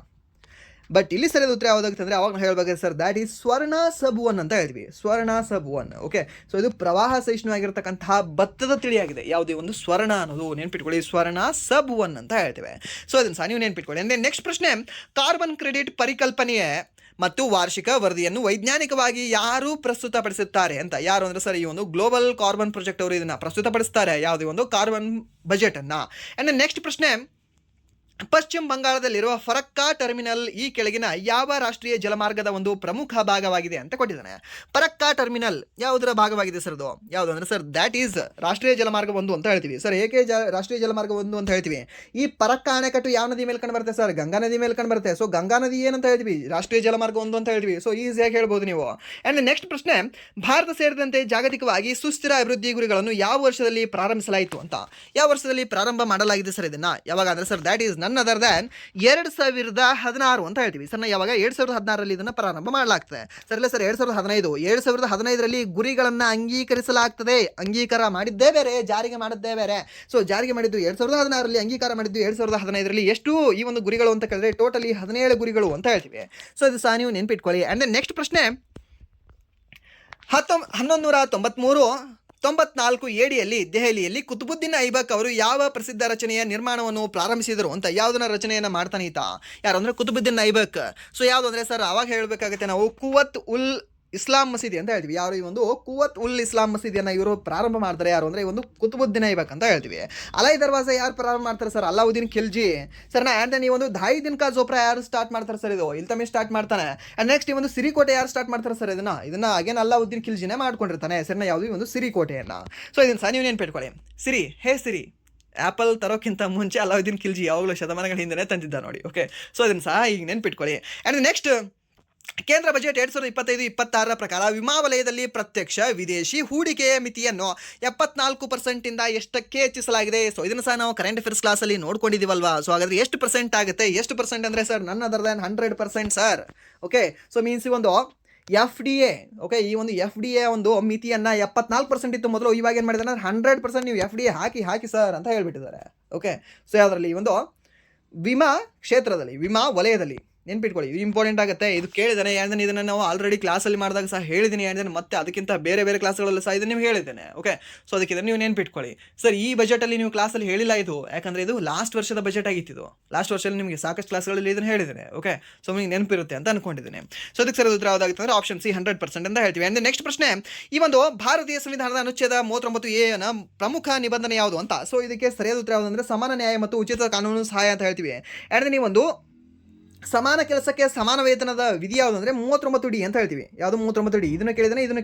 ಬಟ್ ಇಲ್ಲಿ ಸರಿಯಾದ ಉತ್ತರ ಯಾವುದಾಗುತ್ತಂದ್ರೆ ಅವಾಗ ಹೇಳಬೇಕಾದ್ರೆ ಸರ್ ದ್ಯಾಟ್ ಈಸ್ ಸ್ವರ್ಣ ಸಬ್1 ಅಂತ ಹೇಳ್ತೀವಿ. ಸ್ವರ್ಣ ಸಬ್1. ಓಕೆ, ಸೊ ಇದು ಪ್ರವಾಹ ಸಹಿಷ್ಣು ಆಗಿರತಕ್ಕಂತಹ ಭತ್ತದ ತಿಳಿಯಾಗಿದೆ. ಯಾವುದೇ ಒಂದು ಸ್ವರ್ಣ ಅನ್ನೋದು ನೆನ್ಪಿಟ್ಕೊಳ್ಳಿ, ಸ್ವರ್ಣ ಸಬ್1 ಅಂತ ಹೇಳ್ತೇವೆ. ಸೊ ಅದನ್ನು ಸಹ ನೀವು ನೆನ್ಪಿಟ್ಕೊಳ್ಳಿ. ಅಂದರೆ ನೆಕ್ಸ್ಟ್ ಪ್ರಶ್ನೆ, ಕಾರ್ಬನ್ ಕ್ರೆಡಿಟ್ ಪರಿಕಲ್ಪನೆಯೇ ಮತ್ತು ವಾರ್ಷಿಕ ವರದಿಯನ್ನು ವೈಜ್ಞಾನಿಕವಾಗಿ ಯಾರು ಪ್ರಸ್ತುತಪಡಿಸುತ್ತಾರೆ ಅಂತ? ಯಾರು ಅಂದರೆ ಸರ್ ಈ ಒಂದು ಗ್ಲೋಬಲ್ ಕಾರ್ಬನ್ ಪ್ರಾಜೆಕ್ಟ್ ಅವರು ಇದನ್ನು ಪ್ರಸ್ತುತಪಡಿಸ್ತಾರೆ, ಯಾವುದೇ ಒಂದು ಕಾರ್ಬನ್ ಬಜೆಟನ್ನು. ಆ್ಯಂಡ್ ನೆಕ್ಸ್ಟ್ ಪ್ರಶ್ನೆ, ಪಶ್ಚಿಮ ಬಂಗಾಳದಲ್ಲಿರುವ ಫರಕ್ಕಾ ಟರ್ಮಿನಲ್ ಈ ಕೆಳಗಿನ ಯಾವ ರಾಷ್ಟ್ರೀಯ ಜಲಮಾರ್ಗದ ಒಂದು ಪ್ರಮುಖ ಭಾಗವಾಗಿದೆ ಅಂತ ಕೊಟ್ಟಿದ್ದಾನೆ. ಫರಕ್ಕಾ ಟರ್ಮಿನಲ್ ಯಾವುದರ ಭಾಗವಾಗಿದೆ ಸರ್ ಅದು? ಯಾವುದು ಅಂದರೆ ಸರ್ ದ್ಯಾಟ್ ಈಸ್ ರಾಷ್ಟ್ರೀಯ ಜಲಮಾರ್ಗ 1 ಅಂತ ಹೇಳ್ತೀವಿ. ಸರ್ ಏಕೆ ರಾಷ್ಟ್ರೀಯ ಜಲಮಾರ್ಗ 1 ಅಂತ ಹೇಳ್ತೀವಿ? ಈ ಫರಕ್ಕಾ ಅಣೆಕಟ್ಟು ಯಾವ ನದಿ ಮೇಲೆ ಕಂಡು ಬರುತ್ತೆ ಸರ್? ಗಂಗಾ ನದಿ ಮೇಲೆ ಕಂಡು ಬರುತ್ತೆ. ಸೊ ಗಂಗಾ ನದಿ ಏನಂತ ಹೇಳ್ತೀವಿ? ರಾಷ್ಟ್ರೀಯ ಜಲಮಾರ್ಗ 1 ಅಂತ ಹೇಳ್ತೀವಿ. ಸೊ ಈಸಿಯಾಗಿ ಹೇಳ್ಬೋದು ನೀವು. ಆ್ಯಂಡ್ ನೆಕ್ಸ್ಟ್ ಪ್ರಶ್ನೆ, ಭಾರತ ಸೇರಿದಂತೆ ಜಾಗತಿಕವಾಗಿ ಸುಸ್ಥಿರ ಅಭಿವೃದ್ಧಿ ಗುರಿಗಳನ್ನು ಯಾವ ವರ್ಷದಲ್ಲಿ ಪ್ರಾರಂಭಿಸಲಾಯಿತು ಅಂತ? ಯಾವ ವರ್ಷದಲ್ಲಿ ಪ್ರಾರಂಭ ಮಾಡಲಾಗಿದೆ ಸರ್ ಇದನ್ನ? ಯಾವಾಗ ಅಂದರೆ sir that is none other than 2016 ಅಂತ ಹೇಳ್ತೀವಿ. ಸರ್ ಯಾವಾಗ 2016ರಲ್ಲಿ ಇದನ್ನು ಪ್ರಾರಂಭ ಮಾಡಲಾಗ್ತದೆ. ಸರ್ ಇಲ್ಲ ಸರ್ 2015ರಲ್ಲಿ ಗುರಿಗಳನ್ನು ಅಂಗೀಕರಿಸಲಾಗ್ತದೆ. ಅಂಗೀಕಾರ ಮಾಡಿದ್ದೇ ಬೇರೆ, ಜಾರಿಗೆ ಮಾಡಿದ್ದೇ ಬೇರೆ. ಸೊ ಜಾರಿಗೆ ಮಾಡಿದ್ದು 2016ರಲ್ಲಿ, ಅಂಗೀಕಾರ ಮಾಡಿದ್ದು 2015ರಲ್ಲಿ. ಎಷ್ಟು ಈ ಒಂದು ಗುರಿಗಳು ಅಂತ ಕೇಳಿದ್ರೆ ಟೋಟಲಿ 17 ಗುರಿಗಳು ಅಂತ ಹೇಳ್ತೀವಿ. ಸೊ ಇದು ಸಹ ನೀವು ನೆನ್ಪಿಟ್ಕೊಳ್ಳಿ. ಆ್ಯಂಡ್ ನೆಕ್ಸ್ಟ್ ಪ್ರಶ್ನೆ, 1194 ಎಡಿಯಲ್ಲಿ ದೆಹಲಿಯಲ್ಲಿ ಕುತುಬುದ್ದೀನ್ ಐಬಕ್ ಅವರು ಯಾವ ಪ್ರಸಿದ್ಧ ರಚನೆಯ ನಿರ್ಮಾಣವನ್ನು ಪ್ರಾರಂಭಿಸಿದರು ಅಂತ? ಯಾವುದನ್ನ ರಚನೆಯನ್ನು ಮಾಡ್ತಾನೆ ಈತ? ಯಾರು ಅಂದರೆ ಕುತುಬುದ್ದೀನ್ ಐಬಕ್. ಸೊ ಯಾವುದು ಅಂದರೆ ಸರ್ ಅವಾಗ ಹೇಳಬೇಕಾಗುತ್ತೆ ನಾವು ಕುವತ್ ಉಲ್ ಇಸ್ಲಾಂ ಮಸೀದಿ ಅಂತ ಹೇಳ್ತೀವಿ. ಯಾರು? ಈ ಒಂದು ಕುವತ್ ಉಲ್ ಇಸ್ಲಾಂ ಮಸೀದಿಯನ್ನು ಇವರು ಪ್ರಾರಂಭ ಮಾಡ್ತಾರೆ. ಯಾರು ಅಂದರೆ ಈ ಒಂದು ಕುತುಬುದ್ದೀನ್ ಐಬಕ್ ಅಂತ ಹೇಳ್ತೀವಿ. ಅಲೈ ದರ್ವಾಜ ಯಾರು ಪ್ರಾರಂಭ ಮಾಡ್ತಾರೆ sir? Alauddin Khilji. Sir and ಈ ಒಂದು ಧಾಯಿ ದಿನ್ ಕಾ ಜೋಪ್ರಾ ಯಾರು ಸ್ಟಾರ್ಟ್ ಮಾಡ್ತಾರೆ ಸರ್? ಇದು ಇಲ್ತಮಿ ಸ್ಟಾರ್ಟ್ ಮಾಡ್ತಾನೆ. ಆ್ಯಂಡ್ ನೆಕ್ಸ್ಟ್ ಈ ಒಂದು ಸಿರಿಕೋಟೆ ಯಾರು ಸ್ಟಾರ್ಟ್ ಮಾಡ್ತಾರೆ ಸರ್? ಇದನ್ನ ಅಗೇನ್ ಅಲಾವುದ್ದೀನ್ ಖಿಲ್ಜಿನೇ ಮಾಡ್ಕೊಂಡಿರ್ತಾನೆ ಸರ್ನ, ಯಾವುದು? ಈ ಒಂದು ಸಿರಿಕೋಟೆಯನ್ನು. ಸೊ ಇದನ್ನು ಸಹ ನೀವು ನೆನ್ಪಿಟ್ಕೊಳ್ಳಿ. ಸಿರಿ ಆ್ಯಪಲ್ ತರೋಕ್ಕಿಂತ ಮುಂಚೆ ಅಲಾವುದ್ದೀನ್ ಖಿಲ್ಜಿ ಯಾವಾಗಲೂ ಶತಮಾನಗಳ ಹಿಂದೆ ತಂದಿದ್ದ ನೋಡಿ. ಓಕೆ, ಸೊ ಇದನ್ನು ಸಹ ಈಗ ನೆನ್ಪಿಟ್ಕೊಳ್ಳಿ. ಆ್ಯಂಡ್ ನೆಕ್ಸ್ಟ್, ಕೇಂದ್ರ ಬಜೆಟ್ 2025-26ರ ಪ್ರಕಾರ ವಿಮಾ ವಲಯದಲ್ಲಿ ಪ್ರತ್ಯಕ್ಷ ವಿದೇಶಿ ಹೂಡಿಕೆಯ ಮಿತಿಯನ್ನು 74% ಎಷ್ಟಕ್ಕೆ ಹೆಚ್ಚಿಸಲಾಗಿದೆ? ಸೊ ಇದನ್ನು ಸಹ ನಾವು ಕರೆಂಟ್ ಅಫೇರ್ಸ್ ಕ್ಲಾಸಲ್ಲಿ ನೋಡ್ಕೊಂಡಿದ್ದೀವಲ್ವಾ? ಸೊ ಹಾಗಾದ್ರೆ ಎಷ್ಟು ಪರ್ಸೆಂಟ್ ಆಗುತ್ತೆ? ಎಷ್ಟು ಪರ್ಸೆಂಟ್ ಅಂದರೆ ಸರ್ ನನ್ other than 100% sir. Okay, so means ಈ ಒಂದು FDA, ಓಕೆ, ಈ ಒಂದು FDA ಒಂದು ಮಿತಿಯನ್ನು 74% ಇತ್ತು ಮೊದಲು. ಇವಾಗ ಏನು ಮಾಡಿದ್ದಾರೆ ಅಂದರೆ 100% ನೀವು FDA ಹಾಕಿ ಸರ್ ಅಂತ ಹೇಳ್ಬಿಟ್ಟಿದ್ದಾರೆ. ಓಕೆ, ಸೊ ಯಾವುದರಲ್ಲಿ? ಈ ಒಂದು ವಿಮಾ ಕ್ಷೇತ್ರದಲ್ಲಿ, ವಿಮಾ ವಲಯದಲ್ಲಿ. ನೆನ್ಪಿಟ್ಕೊಳ್ಳಿ, ಇದು ಇಂಪಾರ್ಟೆಂಟ್ ಆಗುತ್ತೆ. ಇದು ಕೇಳಿದ್ದೇನೆ ಯಾಕಂದ್ರೆ ಇದನ್ನು ನಾವು ಆಲ್ರೆಡಿ ಕ್ಲಾಸಲ್ಲಿ ಮಾಡಿದಾಗ ಸಹ ಹೇಳಿದ್ದೀನಿ. ಯಾಕಂದರೆ ಮತ್ತೆ ಅದಕ್ಕಿಂತ ಬೇರೆ ಕ್ಲಾಸ್ಗಳಲ್ಲಿ ಸಹ ಇದನ್ನು ನೀವು ಹೇಳಿದ್ದೇನೆ. ಓಕೆ, ಸೊ ಅದಕ್ಕೆ ಇದನ್ನು ನೀವು ನೆನ್ಪಿಟ್ಕೊಳ್ಳಿ. ಸರ್ ಈ ಬಜೆಟಲ್ಲಿ ನೀವು ಕ್ಲಾಸಲ್ಲಿ ಹೇಳಿಲ್ಲ ಇದು, ಯಾಕಂದರೆ ಇದು ಲಾಸ್ಟ್ ವರ್ಷದ ಬಜೆಟ್ ಆಗಿತ್ತು. ಲಾಸ್ಟ್ ವರ್ಷದಲ್ಲಿ ನಿಮಗೆ ಸಾಕಷ್ಟು ಕ್ಲಾಸ್ಗಳಲ್ಲಿ ಇದನ್ನು ಹೇಳಿದ್ದೇನೆ. ಓಕೆ, ಸೊ ನಿಮಗೆ ನೆನಪಿರುತ್ತೆ ಅಂತ ಅನ್ಕೊಂಡಿದ್ದೀನಿ. ಸೊ ಅದಕ್ಕೆ ಸರ್ ಉತ್ತರ ಯಾವುದಾಗುತ್ತೆ ಅಂದರೆ ಆಪ್ಷನ್ ಸಿ 100% ಅಂತ ಹೇಳ್ತೀವಿ. ಅಂದರೆ ನೆಕ್ಸ್ಟ್ ಪ್ರಶ್ನೆ, ಈ ಒಂದು ಭಾರತೀಯ ಸಂವಿಧಾನದ ಅನುಚ್ಛೇದ 39A ಪ್ರಮುಖ ನಿಬಂಧನೆ ಯಾವುದು ಅಂತ? ಸೊ ಇದಕ್ಕೆ ಸರಿಯಾದ ಉತ್ತರ ಯಾವುದು ಅಂದರೆ ಸಮಾನ ನ್ಯಾಯ ಮತ್ತು ಉಚಿತ ಕಾನೂನು ಸಹಾಯ ಅಂತ ಹೇಳ್ತೀವಿ. ಯಾಕಂದರೆ ನೀವು ಒಂದು ಸಮಾನ ಕೆಲಸಕ್ಕೆ ಸಮಾನ ವೇತನದ ವಿಧಿ ಯಾವುದು ಅಂದರೆ 39D ಅಂತ ಹೇಳ್ತೀವಿ. ಯಾವುದು? 39D. ಇದನ್ನು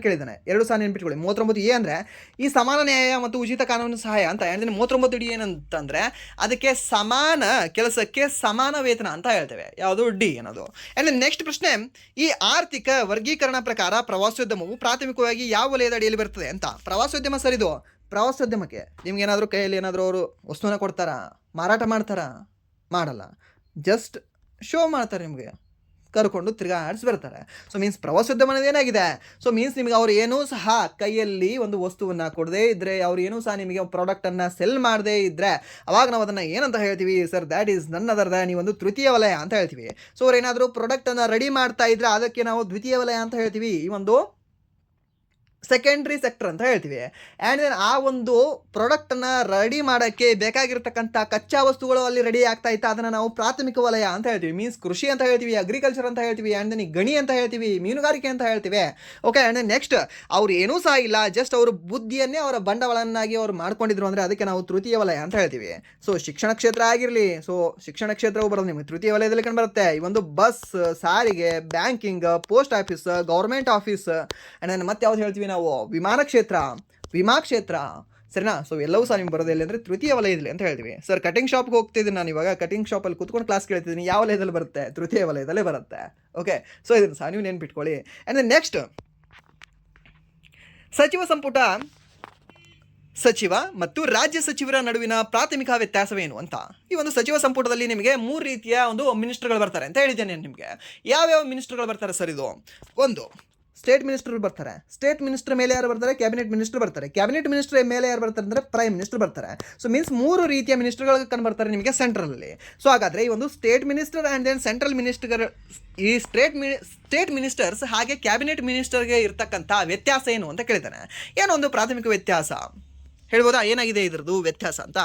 ಕೇಳಿದ್ದಾನೆ ಎರಡು ಸಹ ನೆನ್ಪಿಟ್ಕೊಳ್ಳಿ. 39A ಅಂದರೆ ಈ ಸಮಾನ ನ್ಯಾಯ ಮತ್ತು ಉಚಿತ ಕಾನೂನು ಸಹಾಯ ಅಂತ ಹೇಳಿದ್ರೆ 39D ಏನಂತಂದರೆ ಅದಕ್ಕೆ ಸಮಾನ ಕೆಲಸಕ್ಕೆ ಸಮಾನ ವೇತನ ಅಂತ ಹೇಳ್ತೇವೆ. ಯಾವುದು? ಡಿ ಅನ್ನೋದು. ಆ್ಯಂಡ್ ನೆಕ್ಸ್ಟ್ ಪ್ರಶ್ನೆ, ಈ ಆರ್ಥಿಕ ವರ್ಗೀಕರಣ ಪ್ರಕಾರ ಪ್ರವಾಸೋದ್ಯಮವು ಪ್ರಾಥಮಿಕವಾಗಿ ಯಾವ ವಲಯದ ಅಡಿಯಲ್ಲಿ ಬರ್ತದೆ ಅಂತ? ಪ್ರವಾಸೋದ್ಯಮ ಸರ್ ಇದು. ಪ್ರವಾಸೋದ್ಯಮಕ್ಕೆ ನಿಮ್ಗೇನಾದರೂ ಕೈಯಲ್ಲಿ ಏನಾದರೂ ಅವರು ವಸ್ತುವನ್ನು ಕೊಡ್ತಾರಾ? ಮಾರಾಟ ಮಾಡ್ತಾರಾ? ಮಾಡಲ್ಲ. ಜಸ್ಟ್ ಶೋ ಮಾಡ್ತಾರೆ ನಿಮಗೆ. ಕರ್ಕೊಂಡು ತಿರುಗಾಡಿಸಿ ಬರ್ತಾರೆ. ಸೊ ಮೀನ್ಸ್ ಪ್ರವಾಸೋದ್ಯಮ ಅನ್ನೋದು ಏನಾಗಿದೆ, ಸೊ ಮೀನ್ಸ್ ನಿಮಗೆ ಅವ್ರು ಏನೂ ಸಹ ಕೈಯಲ್ಲಿ ಒಂದು ವಸ್ತುವನ್ನು ಕೊಡದೇ ಇದ್ದರೆ, ಅವ್ರು ಏನೂ ಸಹ ನಿಮಗೆ ಪ್ರಾಡಕ್ಟನ್ನು ಸೆಲ್ ಮಾಡದೇ ಇದ್ದರೆ, ಅವಾಗ ನಾವು ಅದನ್ನು ಏನಂತ ಹೇಳ್ತೀವಿ sir, that is none other than ಈ ಒಂದು ತೃತೀಯ ವಲಯ ಅಂತ ಹೇಳ್ತೀವಿ. ಸೊ ಅವ್ರು ಏನಾದರೂ ಪ್ರಾಡಕ್ಟನ್ನು ರೆಡಿ ಮಾಡ್ತಾ ಇದ್ದರೆ ಅದಕ್ಕೆ ನಾವು ದ್ವಿತೀಯ ವಲಯ ಅಂತ ಹೇಳ್ತೀವಿ, ಈ ಒಂದು ಸೆಕೆಂಡ್ರಿ ಸೆಕ್ಟರ್ ಅಂತ ಹೇಳ್ತೀವಿ. ಆ್ಯಂಡ್ ದೆನ್ ಆ ಒಂದು ಪ್ರಾಡಕ್ಟನ್ನು ರೆಡಿ ಮಾಡೋಕ್ಕೆ ಬೇಕಾಗಿರ್ತಕ್ಕಂಥ ಕಚ್ಚಾ ವಸ್ತುಗಳು ಅಲ್ಲಿ ರೆಡಿ ಆಗ್ತಾ ಇತ್ತು, ಅದನ್ನು ನಾವು ಪ್ರಾಥಮಿಕ ವಲಯ ಅಂತ ಹೇಳ್ತೀವಿ. ಮೀನ್ಸ್ ಕೃಷಿ ಅಂತ ಹೇಳ್ತೀವಿ, ಅಗ್ರಿಕಲ್ಚರ್ ಅಂತ ಹೇಳ್ತೀವಿ, ಆ್ಯಂಡ್ ದೆನ್ ಗಣಿ ಅಂತ ಹೇಳ್ತೀವಿ, ಮೀನುಗಾರಿಕೆ ಅಂತ ಹೇಳ್ತೀವಿ. ಓಕೆ, ಆ್ಯಂಡ್ ದೆನ್ ನೆಕ್ಸ್ಟ್ ಅವ್ರು ಏನೂ ಸಹ ಇಲ್ಲ, ಜಸ್ಟ್ ಅವರು ಬುದ್ಧಿಯನ್ನೇ ಅವರ ಬಂಡವಾಳನ್ನಾಗಿ ಅವ್ರು ಮಾಡ್ಕೊಂಡಿದ್ರು ಅಂದರೆ ಅದಕ್ಕೆ ನಾವು ತೃತೀಯ ವಲಯ ಅಂತ ಹೇಳ್ತೀವಿ. ಸೊ ಶಿಕ್ಷಣ ಕ್ಷೇತ್ರ ಆಗಿರಲಿ, ಸೊ ಶಿಕ್ಷಣ ಕ್ಷೇತ್ರವು ಬರೋದು ನಿಮಗೆ ತೃತೀಯ ವಲಯದಲ್ಲಿ ಕಂಡು ಬರುತ್ತೆ. ಈ ಒಂದು ಬಸ್, ಸಾರಿಗೆ, banking, post office, government office, and then ಮತ್ತೆ ಯಾವ್ದು ಹೇಳ್ತೀವಿ ನಾವು, ವಿಮಾನ ಕ್ಷೇತ್ರ, ವಿಮಾ ಕ್ಷೇತ್ರ, ಸರಿನಾ. ಸೊ ಎಲ್ಲವೂ ಸಹ ನಿಮ್ಗೆ ಬರೋದಿಲ್ಲ ಅಂದರೆ ತೃತೀಯ ವಲಯದಲ್ಲಿ ಅಂತ ಹೇಳ್ತೀವಿ. ಸರ್ ಕಟಿಂಗ್ ಶಾಪ್ಗೆ ಹೋಗ್ತಿದ್ದೀನಿ ನಾನು ಇವಾಗ, ಕಟಿಂಗ್ ಶಾಪಲ್ಲಿ ಕೂತ್ಕೊಂಡು ಕ್ಲಾಸ್ ಕೇಳ್ತಿದ್ದೀನಿ, ಯಾವ ವಲಯದಲ್ಲಿ ಬರುತ್ತೆ, ತೃತೀಯ ವಲಯದಲ್ಲೇ ಬರುತ್ತೆ. ಓಕೆ, ಸೊ ಇದನ್ನು ಸಹ ನೀವು ನೆನ್ಪಿಟ್ಕೊಳ್ಳಿ. ಆ್ಯಂಡ್ ದೆನ್ ನೆಕ್ಸ್ಟ್, ಸಚಿವ ಸಂಪುಟ ಸಚಿವ ಮತ್ತು ರಾಜ್ಯ ಸಚಿವರ ನಡುವಿನ ಪ್ರಾಥಮಿಕ ವ್ಯತ್ಯಾಸವೇನು ಅಂತ. ಈ ಒಂದು ಸಚಿವ ಸಂಪುಟದಲ್ಲಿ ನಿಮಗೆ 3 ರೀತಿಯ ಒಂದು ಮಿನಿಸ್ಟರ್ಗಳು ಬರ್ತಾರೆ ಅಂತ ಹೇಳಿದ್ದೇನೆ ನಿಮಗೆ. ಯಾವ್ಯಾವ ಮಿನಿಸ್ಟರ್ಗಳು ಬರ್ತಾರೆ ಸರ್? ಇದು ಒಂದು ಸ್ಟೇಟ್ ಮಿನಿಸ್ಟರ್ ಬರ್ತಾರೆ. ಸ್ಟೇಟ್ ಮಿನಿಸ್ಟರ್ ಮೇಲೆ ಯಾರು ಬರ್ತಾರೆ? ಕ್ಯಾಬಿನೆಟ್ ಮಿನಿಸ್ಟರ್ ಬರ್ತಾರೆ. ಕ್ಯಾಬಿನೆಟ್ ಮಿನಿಸ್ಟರ್ ಮೇಲೆ ಯಾರು ಬರ್ತಾರೆ ಅಂದರೆ ಪ್ರೈಮ್ ಮಿನಿಸ್ಟರ್ ಬರ್ತಾರೆ. ಸೊ ಮೀನ್ಸ್ 3 ರೀತಿಯ ಮಿನಿಸ್ಟರ್ಗಳು ಕಂಡು ಬರ್ತಾರೆ ನಿಮಗೆ ಸೆಂಟ್ರಲಲ್ಲಿ. ಸೊ ಹಾಗಾದರೆ ಈ ಒಂದು state minister and then central minister, ಈ ಸ್ಟೇಟ್ ಮಿನಿಸ್ಟರ್ಸ್ ಹಾಗೆ ಕ್ಯಾಬಿನೆಟ್ ಮಿನಿಸ್ಟರ್ಗೆ ಇರ್ತಕ್ಕಂಥ ವ್ಯತ್ಯಾಸ ಏನು ಅಂತ ಕೇಳಿದ್ದಾನೆ. ಏನೋ ಒಂದು ಪ್ರಾಥಮಿಕ ವ್ಯತ್ಯಾಸ ಹೇಳ್ಬೋದಾ? ಏನಾಗಿದೆ ಇದ್ರದ್ದು ವ್ಯತ್ಯಾಸ ಅಂತ?